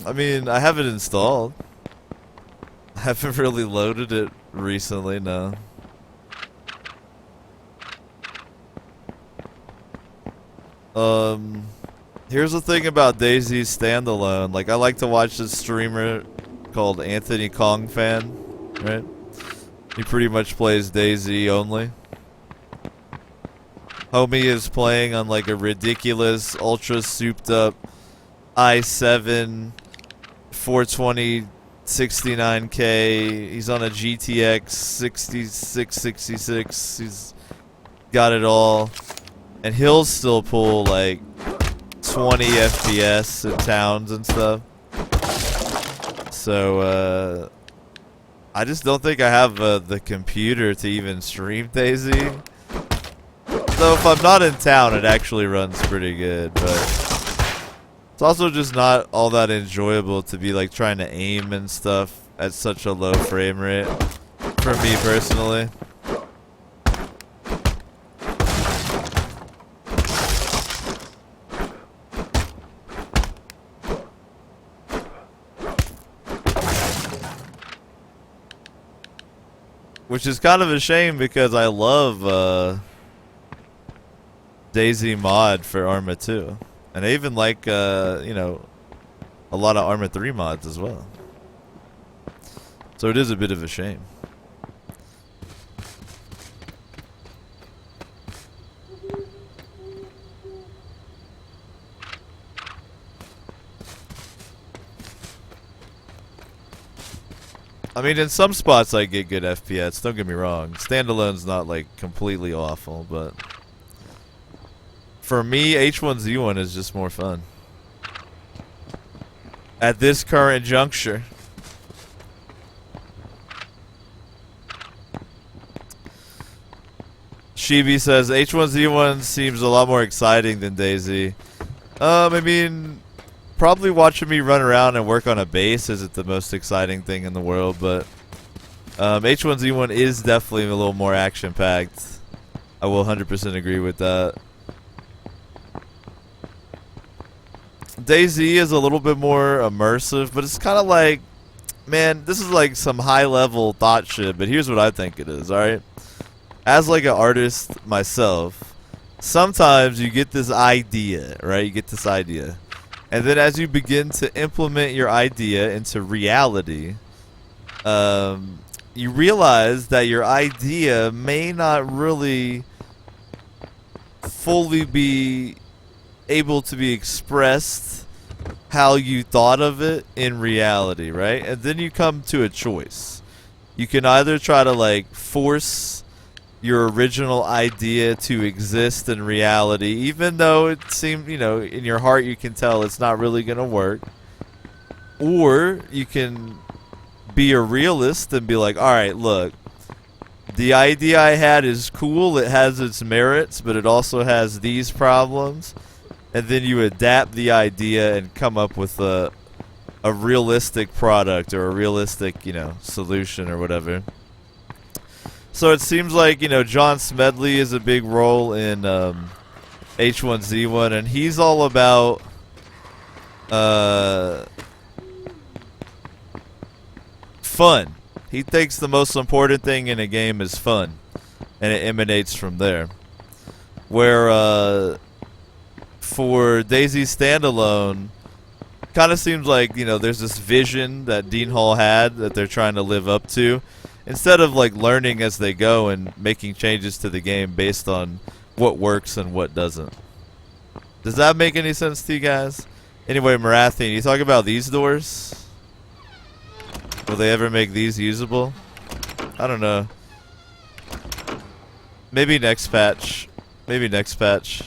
I mean, I have it installed. I haven't really loaded it recently, no. Here's the thing about DayZ standalone. Like, I like to watch this streamer called Anthony Kong Fan, right? He pretty much plays DayZ only. Homie is playing on like a ridiculous, ultra souped up i7 420 69K. He's on a GTX 6666. He's got it all. And he'll still pull like 20 FPS in towns and stuff. So, I just don't think I have the computer to even stream DayZ. Though if I'm not in town, it actually runs pretty good, but it's also just not all that enjoyable to be like trying to aim and stuff at such a low frame rate, for me personally. Which is kind of a shame because I love DayZ mod for Arma 2. And I even like, you know, a lot of Arma 3 mods as well. So it is a bit of a shame. I mean, in some spots I get good FPS, don't get me wrong. Standalone's not like completely awful, but for me, H1Z1 is just more fun. At this current juncture. Shibi says, H1Z1 seems a lot more exciting than DayZ. I mean, probably watching me run around and work on a base isn't the most exciting thing in the world, but H1Z1 is definitely a little more action-packed. I will 100% agree with that. DayZ is a little bit more immersive, but it's kind of like, man, this is like some high-level thought shit, but here's what I think it is, alright? As like an artist myself, sometimes you get this idea, right? You get this idea. And then as you begin to implement your idea into reality, you realize that your idea may not really fully be able to be expressed how you thought of it in reality, right? And then you come to a choice. You can either try to like force your original idea to exist in reality, even though it seems, you know, in your heart you can tell it's not really going to work. Or you can be a realist and be like, alright, look, the idea I had is cool, it has its merits, but it also has these problems. And then you adapt the idea and come up with a realistic product or a realistic, you know, solution or whatever. So it seems like, you know, John Smedley is a big role in H1Z1, and he's all about fun. He thinks the most important thing in a game is fun, and it emanates from there. Where for DayZ Standalone, kind of seems like, you know, there's this vision that Dean Hall had that they're trying to live up to, instead of like learning as they go and making changes to the game based on what works and what doesn't. Does that make any sense to you guys? Anyway, Marathian, you talk about these doors? Will they ever make these usable? I don't know. Maybe next patch. Maybe next patch.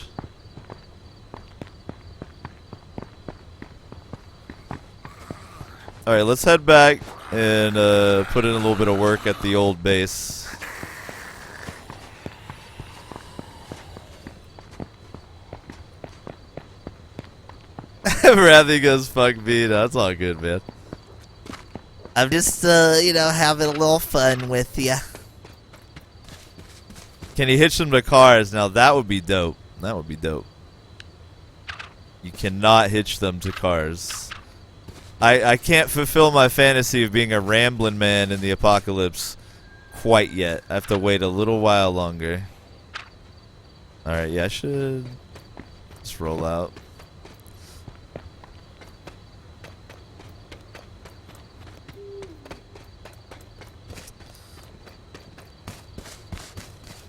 Alright, let's head back and put in a little bit of work at the old base. Rathy goes, fuck me. No, that's all good, man. I'm just, you know, having a little fun with you. Can he hitch them to cars? Now, that would be dope. That would be dope. You cannot hitch them to cars. I can't fulfill my fantasy of being a rambling man in the apocalypse quite yet. I have to wait a little while longer. Alright, yeah, I should just roll out.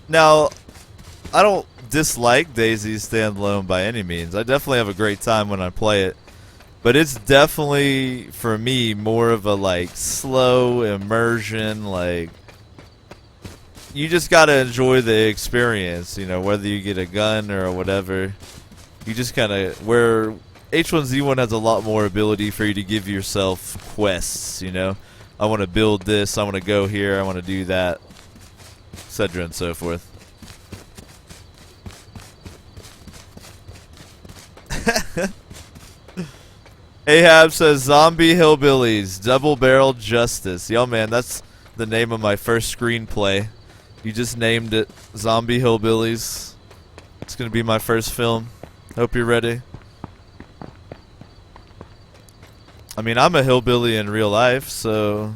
Now, I don't dislike DayZ standalone by any means. I definitely have a great time when I play it. But it's definitely, for me, more of a, like, slow immersion, like, you just gotta enjoy the experience, you know, whether you get a gun or whatever. You just kinda, where H1Z1 has a lot more ability for you to give yourself quests, you know. I want to build this, I want to go here, I want to do that, etc. and so forth. Ahab says, Zombie Hillbillies, Double Barrel Justice. Yo, man, that's the name of my first screenplay. You just named it Zombie Hillbillies. It's going to be my first film. Hope you're ready. I mean, I'm a hillbilly in real life, so...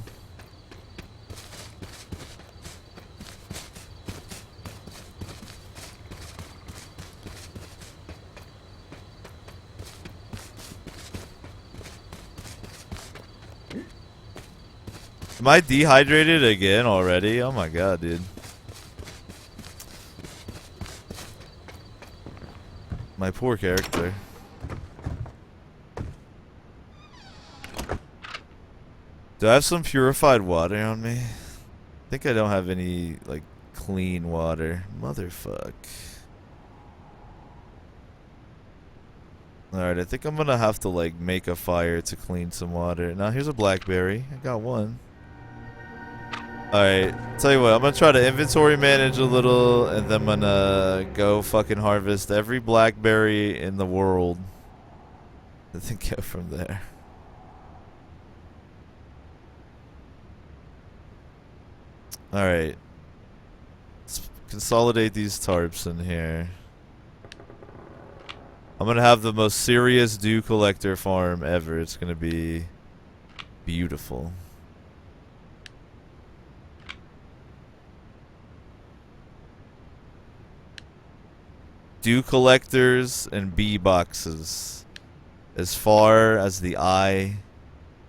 Am I dehydrated again already? Oh my god, dude. My poor character. Do I have some purified water on me? I think I don't have any, like, clean water. Motherfuck. Alright, I think I'm gonna have to, like, make a fire to clean some water. Now, here's a blackberry. I got one. Alright, tell you what, I'm gonna try to inventory manage a little, and then I'm gonna go fucking harvest every blackberry in the world. And then go from there. Alright. Let's consolidate these tarps in here. I'm gonna have the most serious dew collector farm ever. It's gonna be beautiful. Dew collectors and bee boxes, as far as the eye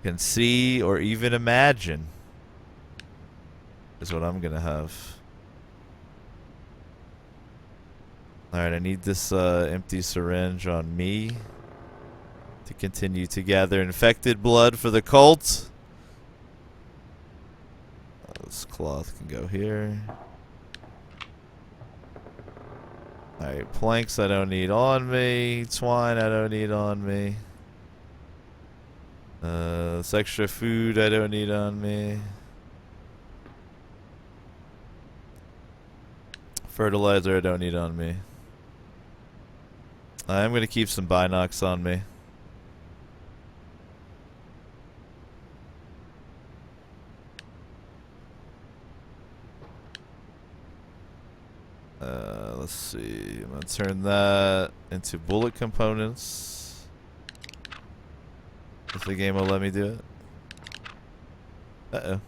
can see or even imagine, is what I'm gonna have. Alright, I need this empty syringe on me to continue to gather infected blood for the cult. This cloth can go here. Alright, planks I don't need on me. Twine I don't need on me. This extra food I don't need on me. Fertilizer I don't need on me. I'm gonna keep some binocs on me. Let's see. I'm gonna turn that into bullet components. If the game will let me do it. Uh-oh.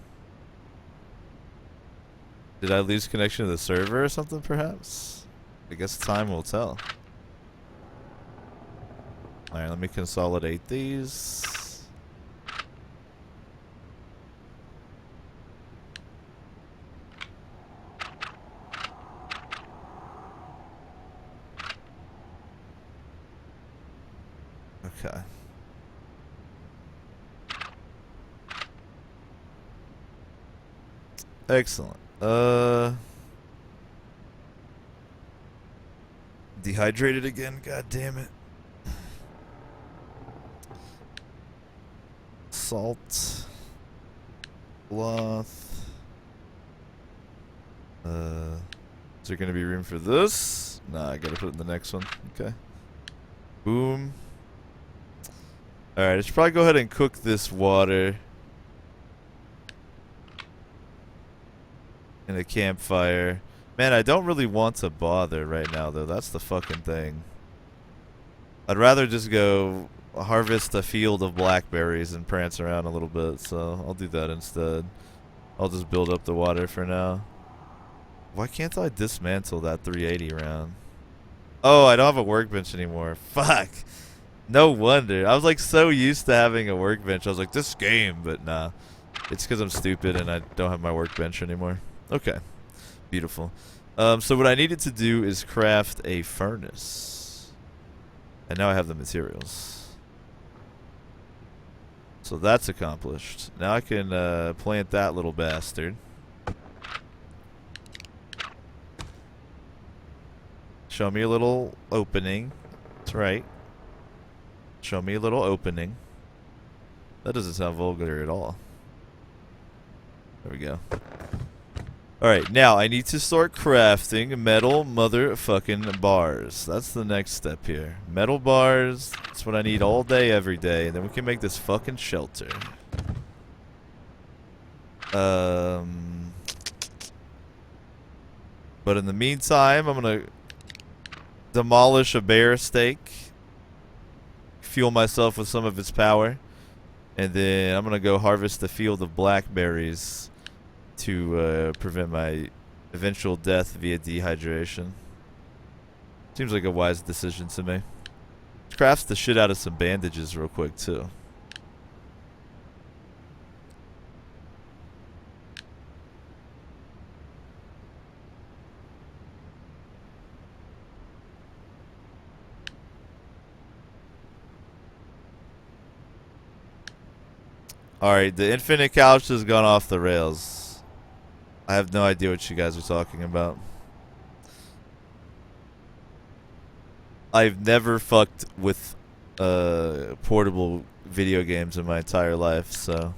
Did I lose connection to the server or something, perhaps? I guess time will tell. Alright, let me consolidate these. Okay. Excellent. Dehydrated again, god damn it. Salt. Cloth. Is there gonna be room for this? Nah, I gotta put it in the next one. Okay. Boom. Alright, I should probably go ahead and cook this water in a campfire. Man, I don't really want to bother right now, though. That's the fucking thing. I'd rather just go harvest a field of blackberries and prance around a little bit, so I'll do that instead. I'll just build up the water for now. Why can't I dismantle that 380 round? Oh, I don't have a workbench anymore. Fuck. No wonder. I was like so used to having a workbench. I was like, this game, but nah. It's because I'm stupid and I don't have my workbench anymore. Okay. Beautiful. So what I needed to do is craft a furnace. And now I have the materials. So that's accomplished. Now I can plant that little bastard. Show me a little opening. That's right. Show me a little opening. That doesn't sound vulgar at all. There we go. Alright, now I need to start crafting metal motherfucking bars. That's the next step here. Metal bars. That's what I need all day, every day. And then we can make this fucking shelter. But in the meantime, I'm gonna demolish a bear steak. Fuel myself with some of its power. And then I'm gonna go harvest a field of blackberries to prevent my eventual death via dehydration. Seems like a wise decision to me. Crafts the shit out of some bandages real quick too. Alright, the infinite couch has gone off the rails. I have no idea what you guys are talking about. I've never fucked with portable video games in my entire life, so.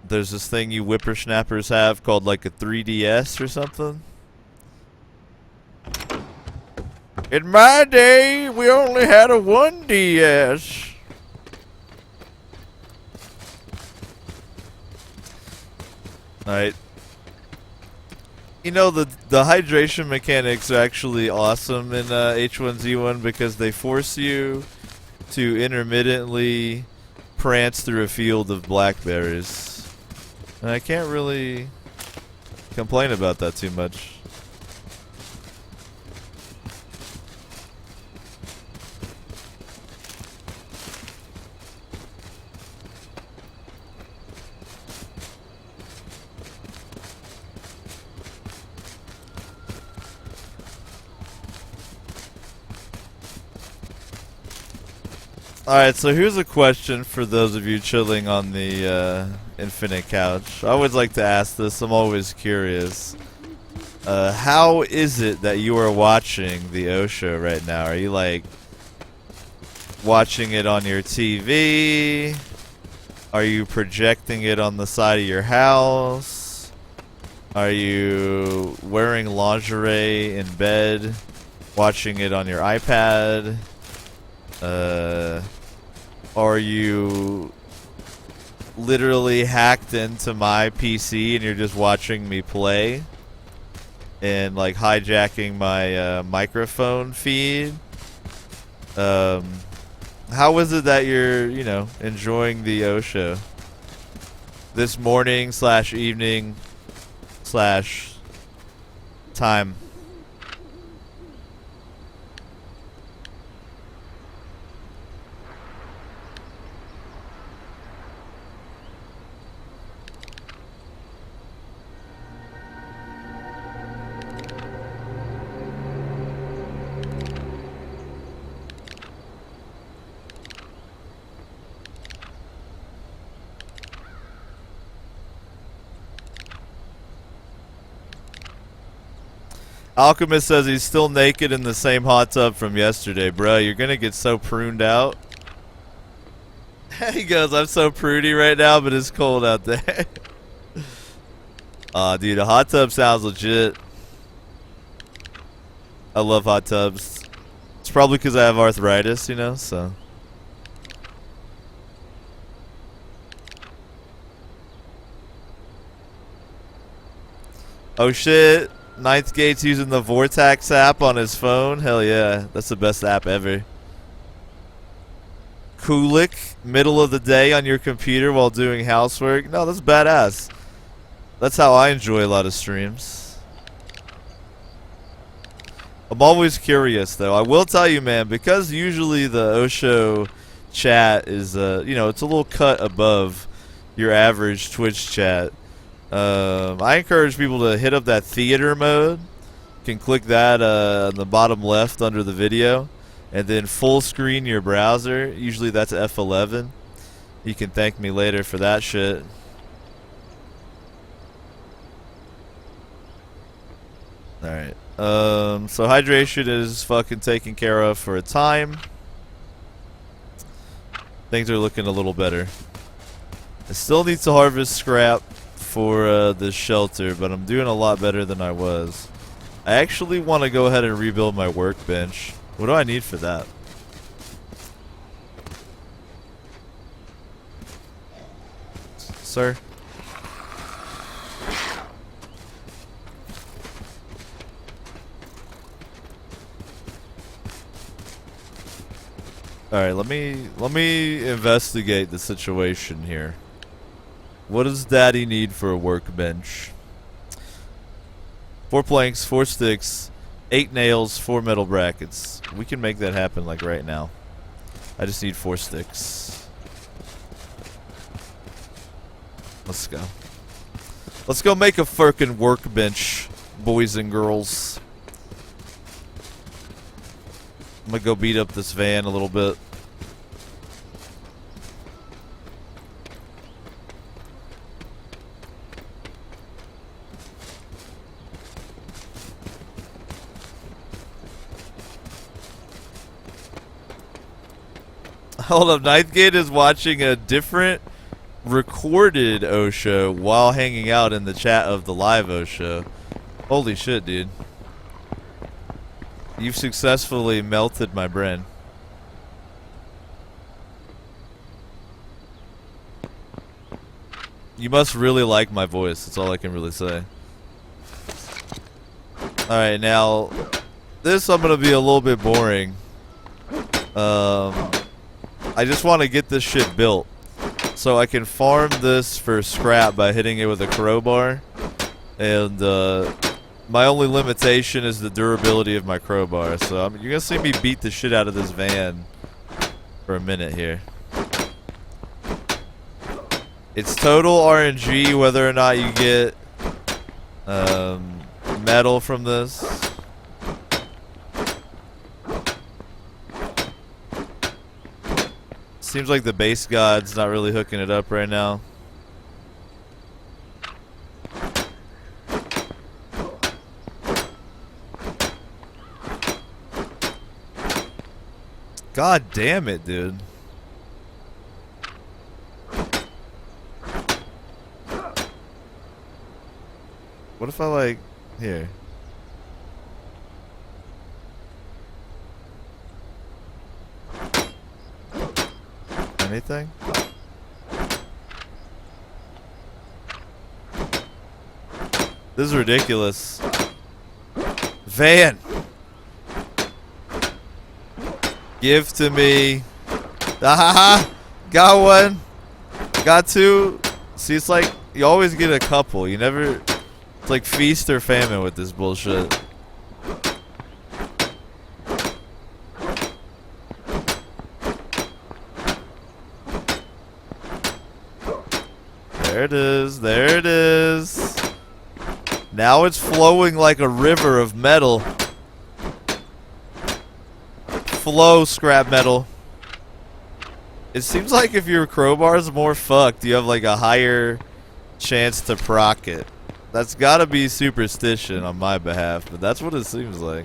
There's this thing you whippersnappers have called like a 3DS or something. In my day, we only had a 1DS. Alright. You know, the hydration mechanics are actually awesome in H1Z1 because they force you to intermittently prance through a field of blackberries. And I can't really complain about that too much. Alright, so here's a question for those of you chilling on the infinite couch. I always like to ask this, I'm always curious. How is it that you are watching the O show right now? Are you like watching it on your TV? Are you projecting it on the side of your house? Are you wearing lingerie in bed, watching it on your iPad? Are you literally hacked into my PC and you're just watching me play and like hijacking my microphone feed? How is it that you're, you know, enjoying the O show this morning / evening / time. Alchemist says he's still naked in the same hot tub from yesterday. Bruh, you're gonna get so pruned out. He goes, I'm so prudy right now, but it's cold out there. Aw, dude, a hot tub sounds legit. I love hot tubs. It's probably because I have arthritis, you know, so. Oh shit. Ninth Gate's using the Vortex app on his phone. Hell yeah. That's the best app ever. Kulik, middle of the day on your computer while doing housework. No, that's badass. That's how I enjoy a lot of streams. I'm always curious, though. I will tell you, man, because usually the Osho chat is, you know, it's a little cut above your average Twitch chat. I encourage people to hit up that theater mode. You can click that on the bottom left under the video, and then full screen your browser. Usually that's F11. You can thank me later for that shit. Alright. So hydration is fucking taken care of for a time. Things are looking a little better. I still need to harvest scrap for this shelter, but I'm doing a lot better than I was. I actually want to go ahead and rebuild my workbench. What do I need for that? Sir? Alright, let me investigate the situation here. What does Daddy need for a workbench? 4 planks, 4 sticks, 8 nails, 4 metal brackets. We can make that happen like right now. I just need 4 sticks. Let's go. Let's go make a frickin' workbench, boys and girls. I'm gonna go beat up this van a little bit. Hold up, Ninth Gate is watching a different recorded Osho while hanging out in the chat of the live Osho. Holy shit, dude. You've successfully melted my brain. You must really like my voice, that's all I can really say. Alright, now, this I'm gonna be a little bit boring. I just want to get this shit built so I can farm this for scrap by hitting it with a crowbar, and my only limitation is the durability of my crowbar, so you're gonna see me beat the shit out of this van for a minute here. It's total RNG whether or not you get metal from this. Seems like the base god's not really hooking it up right now. God damn it, dude. What if I like here? Anything? This is ridiculous. Van! Give to me. Ah, got one. Got two. See, it's like you always get a couple. You never It's like feast or famine with this bullshit. There it is. There it is. Now it's flowing like a river of metal. Flow, scrap metal. It seems like if your crowbar's more fucked, you have like a higher chance to proc it. That's gotta be superstition on my behalf, but that's what it seems like.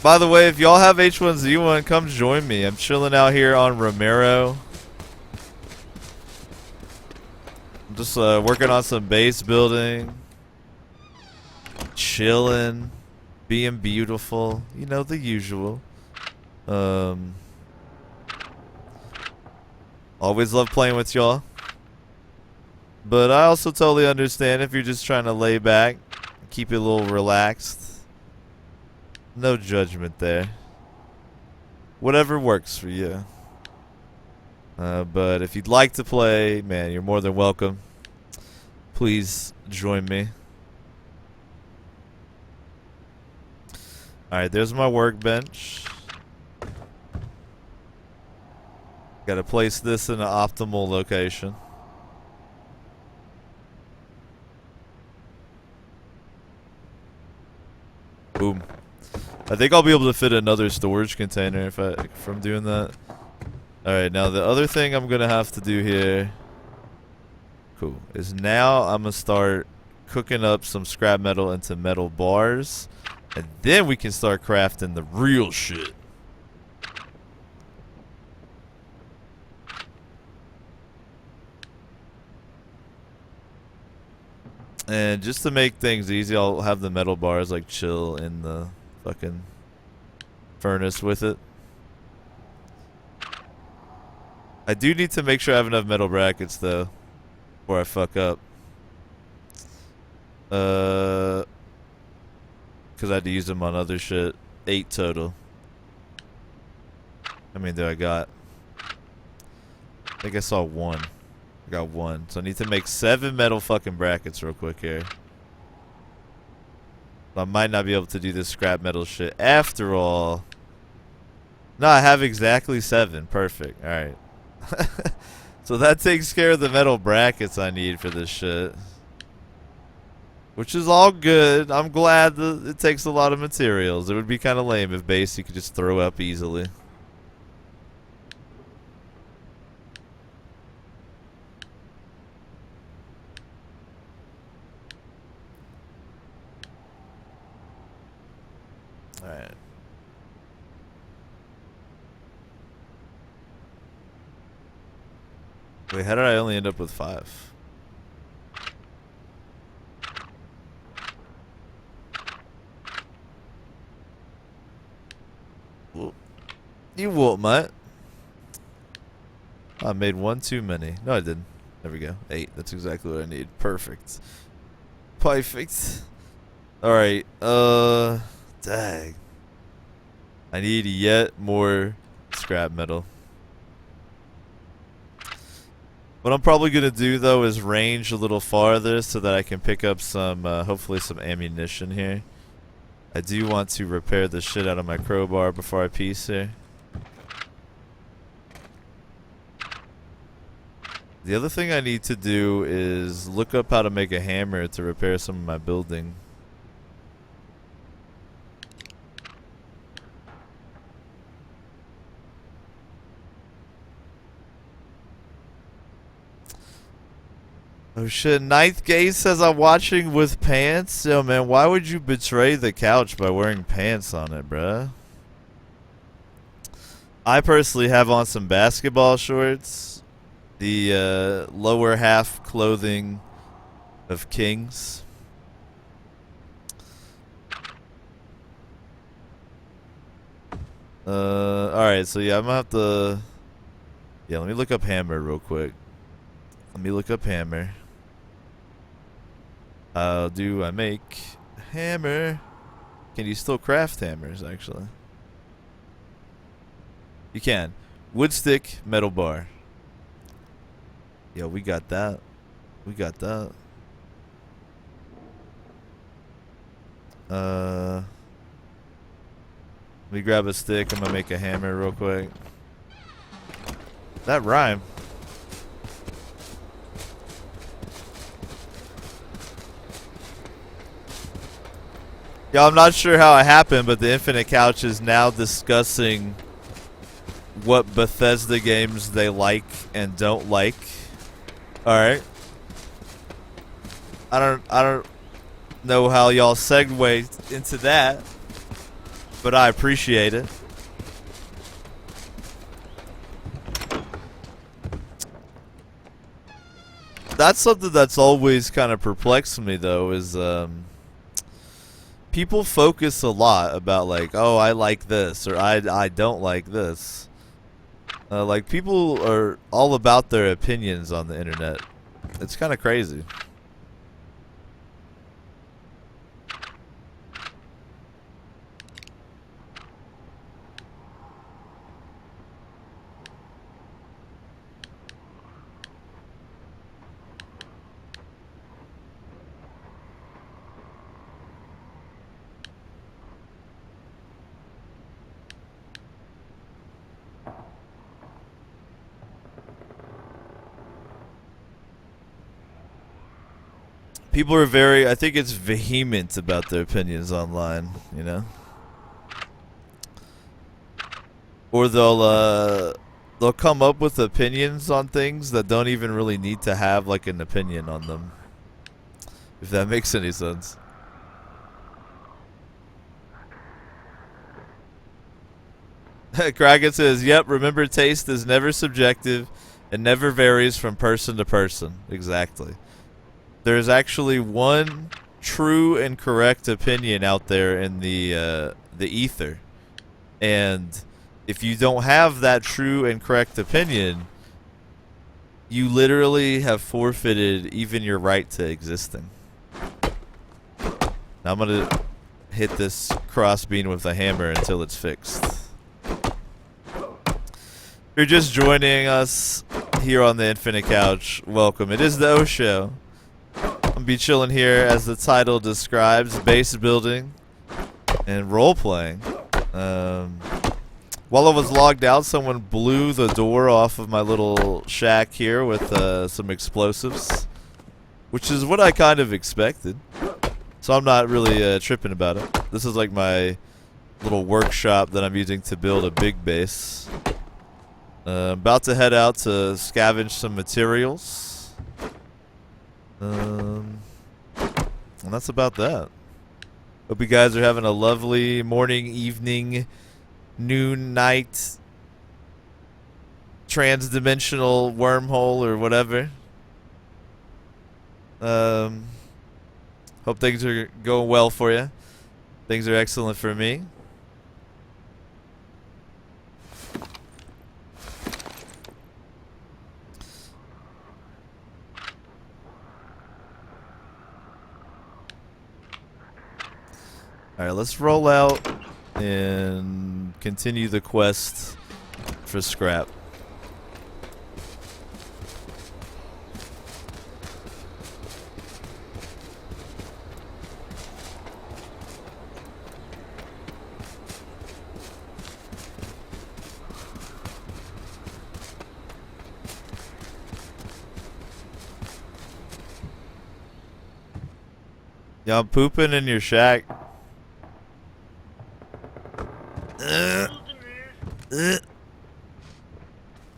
By the way, if y'all have H1Z1, come join me. I'm chilling out here on Romero. I'm just working on some base building. Chilling. Being beautiful. You know, the usual. Always love playing with y'all. But I also totally understand if you're just trying to lay back. Keep it a little relaxed. No judgment there. Whatever works for you. But if you'd like to play, man, you're more than welcome. Please join me. Alright, there's my workbench. Gotta place this in an optimal location. Boom. I think I'll be able to fit another storage container if I'm doing that. Alright, now the other thing I'm gonna have to do here, cool, is now I'm gonna start cooking up some scrap metal into metal bars, and then we can start crafting the real shit. And just to make things easy, I'll have the metal bars like chill in the fucking furnace with it. I do need to make sure I have enough metal brackets though before I fuck up. Cause I had to use them on other shit. 8 total. How many do I got? I think I saw 1. I got 1. So I need to make 7 metal fucking brackets real quick here. I might not be able to do this scrap metal shit after all. No, I have exactly 7. Perfect. Alright. So that takes care of the metal brackets I need for this shit. Which is all good. I'm glad that it takes a lot of materials. It would be kind of lame if base you could just throw up easily. Alright. Wait, how did I only end up with 5? Whoop. You whoop, mate. I made 1 too many. No, I didn't. There we go. 8. That's exactly what I need. Perfect. Perfect. Alright. Dang. I need yet more scrap metal. What I'm probably going to do, though, is range a little farther so that I can pick up some, hopefully some ammunition here. I do want to repair the shit out of my crowbar before I piece here. The other thing I need to do is look up how to make a hammer to repair some of my building. Oh shit, Ninth Gate says I'm watching with pants? Yo man, why would you betray the couch by wearing pants on it, bruh? I personally have on some basketball shorts. The lower half clothing of kings. Alright, so yeah, I'm gonna have to... Yeah, let me look up hammer real quick. Let me look up hammer. How do I make hammer? Can you still craft hammers, actually? You can. Wood stick, metal bar. Yo, we got that. We got that. Let me grab a stick. I'm gonna make a hammer real quick. That rhyme. Yeah, I'm not sure how it happened, but the Infinite Couch is now discussing what Bethesda games they like and don't like. All right. I don't know how y'all segue into that, but I appreciate it. That's something that's always kind of perplexed me, though, is people focus a lot about like, oh, I like this or I don't like this. Like people are all about their opinions on the internet. It's kind of crazy. People are very, I think it's vehement about their opinions online, you know? Or they'll come up with opinions on things that don't even really need to have like an opinion on them. If that makes any sense. Kraken says, yep, remember taste is never subjective and never varies from person to person. Exactly. There's actually one true and correct opinion out there in the ether. And if you don't have that true and correct opinion, you literally have forfeited even your right to existing. Now I'm going to hit this crossbeam with a hammer until it's fixed. If you're just joining us here on the Infinite Couch, welcome. It is the O Show. I'm be chilling here, as the title describes, base building and role playing. While I was logged out, someone blew the door off of my little shack here with some explosives, which is what I kind of expected. So I'm not really tripping about it. This is like my little workshop that I'm using to build a big base. About to head out to scavenge some materials. And that's about that. Hope you guys are having a lovely morning, evening, noon, night, trans-dimensional wormhole or whatever. Hope things are going well for you. Things are excellent for me. Alright, let's roll out and continue the quest for scrap. Yeah, I'm pooping in your shack.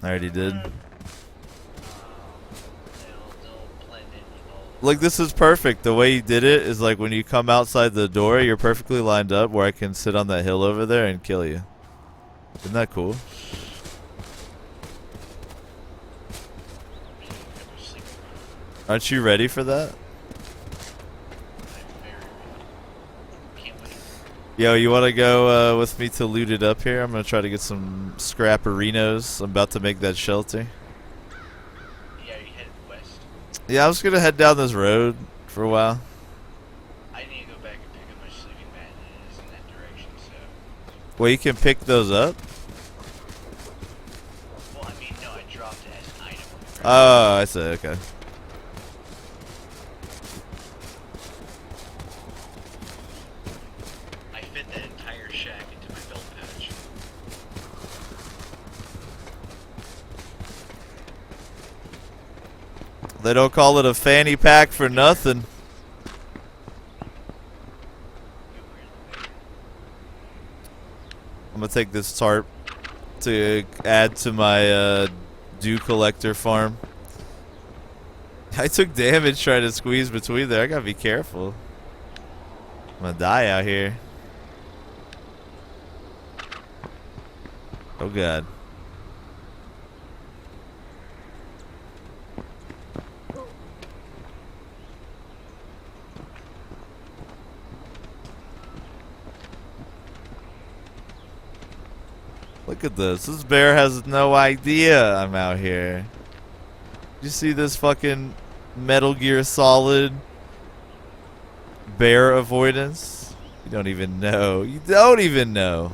I already did. Like, this is perfect. The way you did it is like when you come outside the door, you're perfectly lined up where I can sit on that hill over there and kill you. Isn't that cool? Aren't you ready for that? Yo, you want to go with me to loot it up here? I'm going to try to get some scrapperinos. I'm about to make that shelter. Yeah, you headed west. Yeah, I was going to head down this road for a while. I need to go back and pick up my sleeping bag. It is in that direction, so... Well, you can pick those up? Well, I mean, no, I dropped it as an item on the Oh, I see. Okay. I fit that entire shack into my belt pouch. They don't call it a fanny pack for nothing. I'm gonna take this tarp to add to my dew collector farm. I took damage trying to squeeze between there. I gotta be careful. I'm gonna die out here. Oh god. Look at this. This bear has no idea I'm out here. You see this fucking Metal Gear Solid bear avoidance? You don't even know. You don't even know.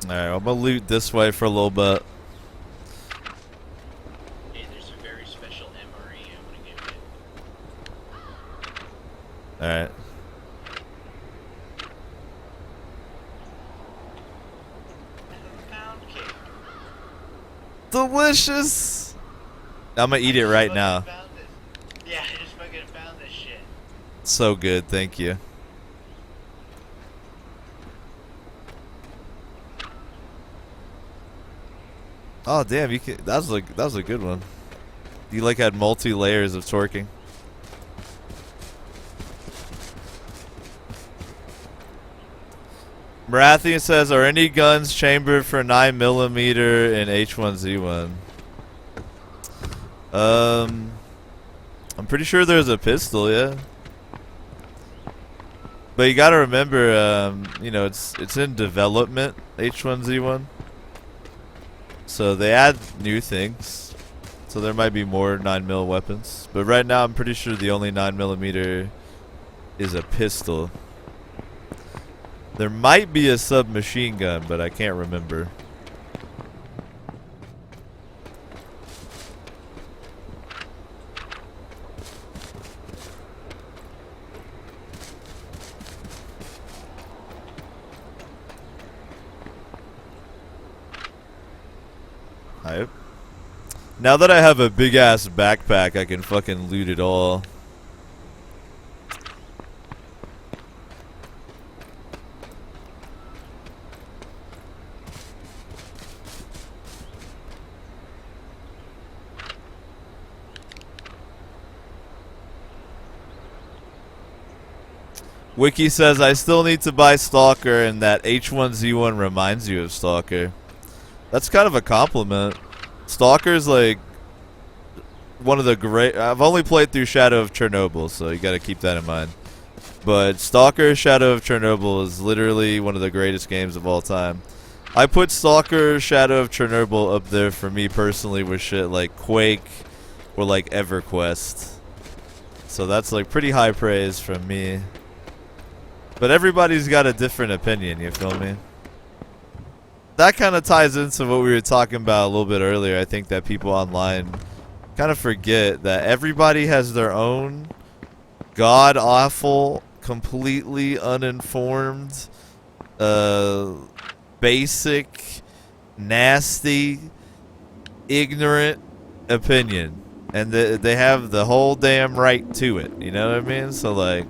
Alright, I'm gonna loot this way for a little bit. Hey, there's a very special MRE I'm gonna give you. Alright. Pound cake. Delicious! I'm gonna eat it right now. Found this. Yeah, I just fucking found this shit. So good, thank you. Oh damn, you can. That was a good one. You like had multi layers of torquing. Marathian says, "Are any guns chambered for 9mm in H1Z1?" I'm pretty sure there's a pistol, yeah. But you gotta remember, you know, it's in development, H1Z1. So they add new things. So there might be more 9mm weapons. But right now I'm pretty sure the only 9mm is a pistol. There might be a submachine gun, but I can't remember. Hype. Now that I have a big ass backpack, I can fucking loot it all. Wiki says, I still need to buy Stalker, and that H1Z1 reminds you of Stalker. That's kind of a compliment. Stalker's like one of the great... I've only played through Shadow of Chernobyl, so you gotta keep that in mind. But Stalker Shadow of Chernobyl is literally one of the greatest games of all time. I put Stalker Shadow of Chernobyl up there for me personally with shit like Quake or like EverQuest. So that's like pretty high praise from me. But everybody's got a different opinion, you feel me? That kind of ties into what we were talking about a little bit earlier. I think that people online kind of forget that everybody has their own god-awful, completely uninformed, basic, nasty, ignorant opinion. And they have the whole damn right to it. You know what I mean? So, like...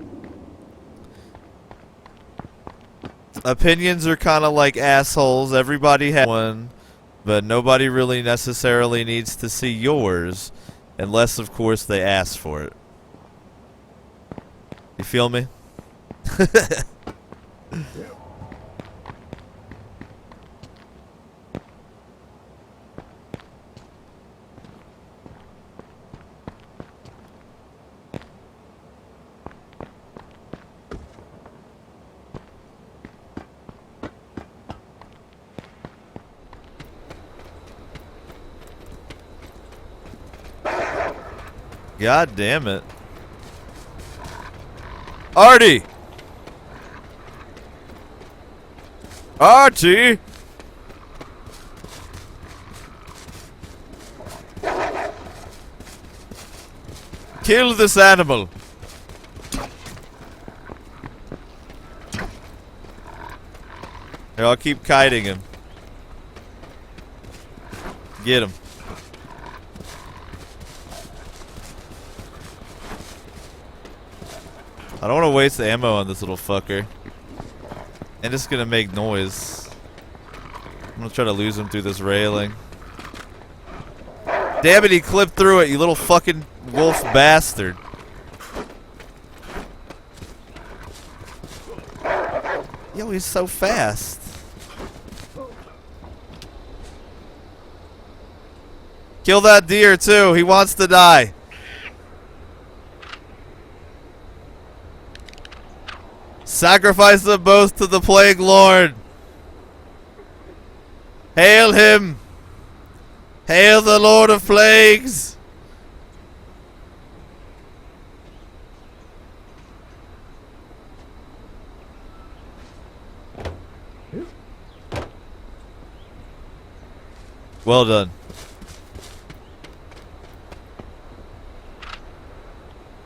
opinions are kind of like assholes. Everybody has one, but nobody really necessarily needs to see yours, unless, of course, they ask for it. You feel me? God damn it. Artie! Artie! Kill this animal. Here, I'll keep kiting him. Get him. I don't want to waste the ammo on this little fucker. And it's gonna make noise. I'm gonna try to lose him through this railing. Damn it, he clipped through it, you little fucking wolf bastard. Yo, he's so fast. Kill that deer too, he wants to die. Sacrifice them both to the Plague Lord. Hail him. Hail the Lord of Plagues. Well done.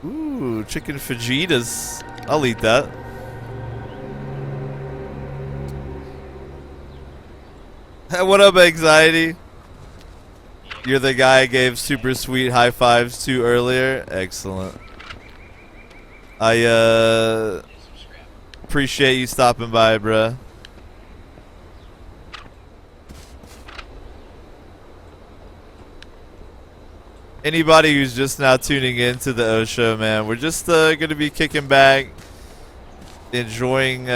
Ooh, chicken fajitas. I'll eat that. What up, Anxiety? You're the guy I gave super sweet high fives to earlier. Excellent. I appreciate you stopping by, bruh. Anybody who's just now tuning in to the O Show, man, we're just gonna be kicking back, enjoying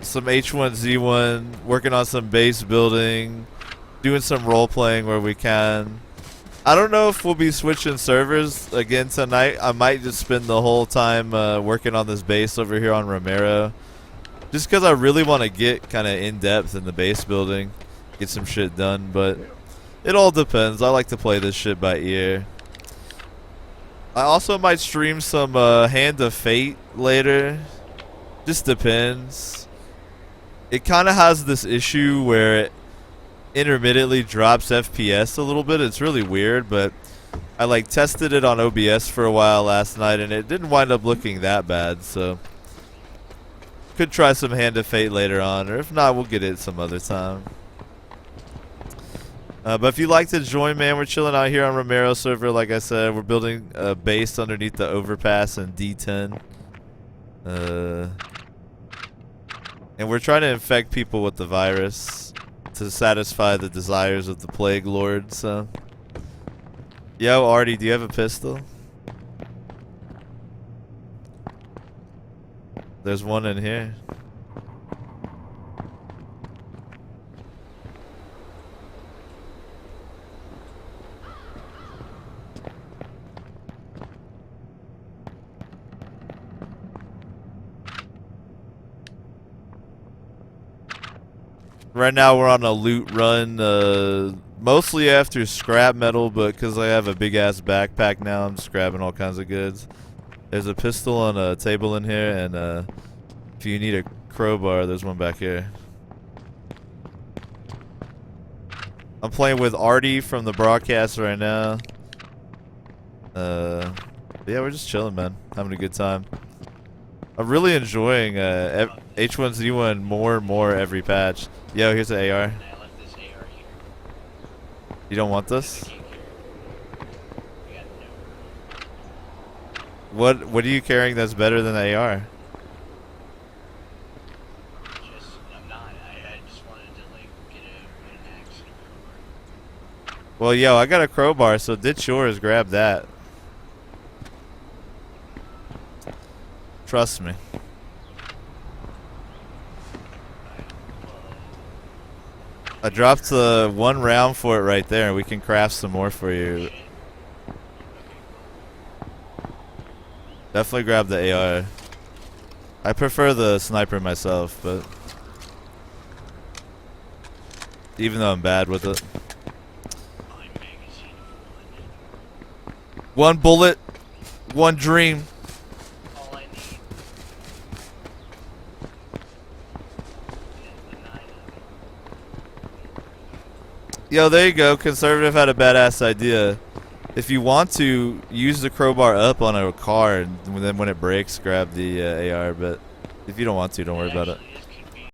some H1Z1, working on some base building, doing some role playing where we can. I don't know if we'll be switching servers again tonight. I might just spend the whole time working on this base over here on Romero, just because I really want to get kind of in depth in the base building, get some shit done. But it all depends. I like to play this shit by ear. I also might stream some Hand of Fate later. Just depends. It kind of has this issue where it intermittently drops FPS a little bit. It's really weird, but I like tested it on OBS for a while last night and it didn't wind up looking that bad, so could try some Hand of Fate later on, or if not, we'll get it some other time. But if you'd like to join, man, we're chilling out here on Romero server. Like I said, we're building a base underneath the overpass in D10. And we're trying to infect people with the virus to satisfy the desires of the Plague Lord, so. Yo, Artie, do you have a pistol? There's one in here. Right now we're on a loot run, mostly after scrap metal, but because I have a big ass backpack now, I'm just grabbing all kinds of goods. There's a pistol on a table in here, and if you need a crowbar, there's one back here. I'm playing with Artie from the broadcast right now. Yeah, we're just chilling, man, having a good time. I'm really enjoying H1Z1 more and more every patch. Yo, here's an AR. I left this AR here. You don't want this? I got no. What are you carrying that's better than the AR? I'm not. I just wanted to like get an axe and a crowbar. Well, yo, I got a crowbar, so ditch yours, grab that. Trust me. I dropped one round for it right there, and we can craft some more for you. Definitely grab the AR. I prefer the sniper myself, but even though I'm bad with it. One bullet, one dream. All I need Yo, there you go. Conservative had a badass idea. If you want to, use the crowbar up on a car, and then when it breaks, grab the AR. But if you don't want to, don't worry about it.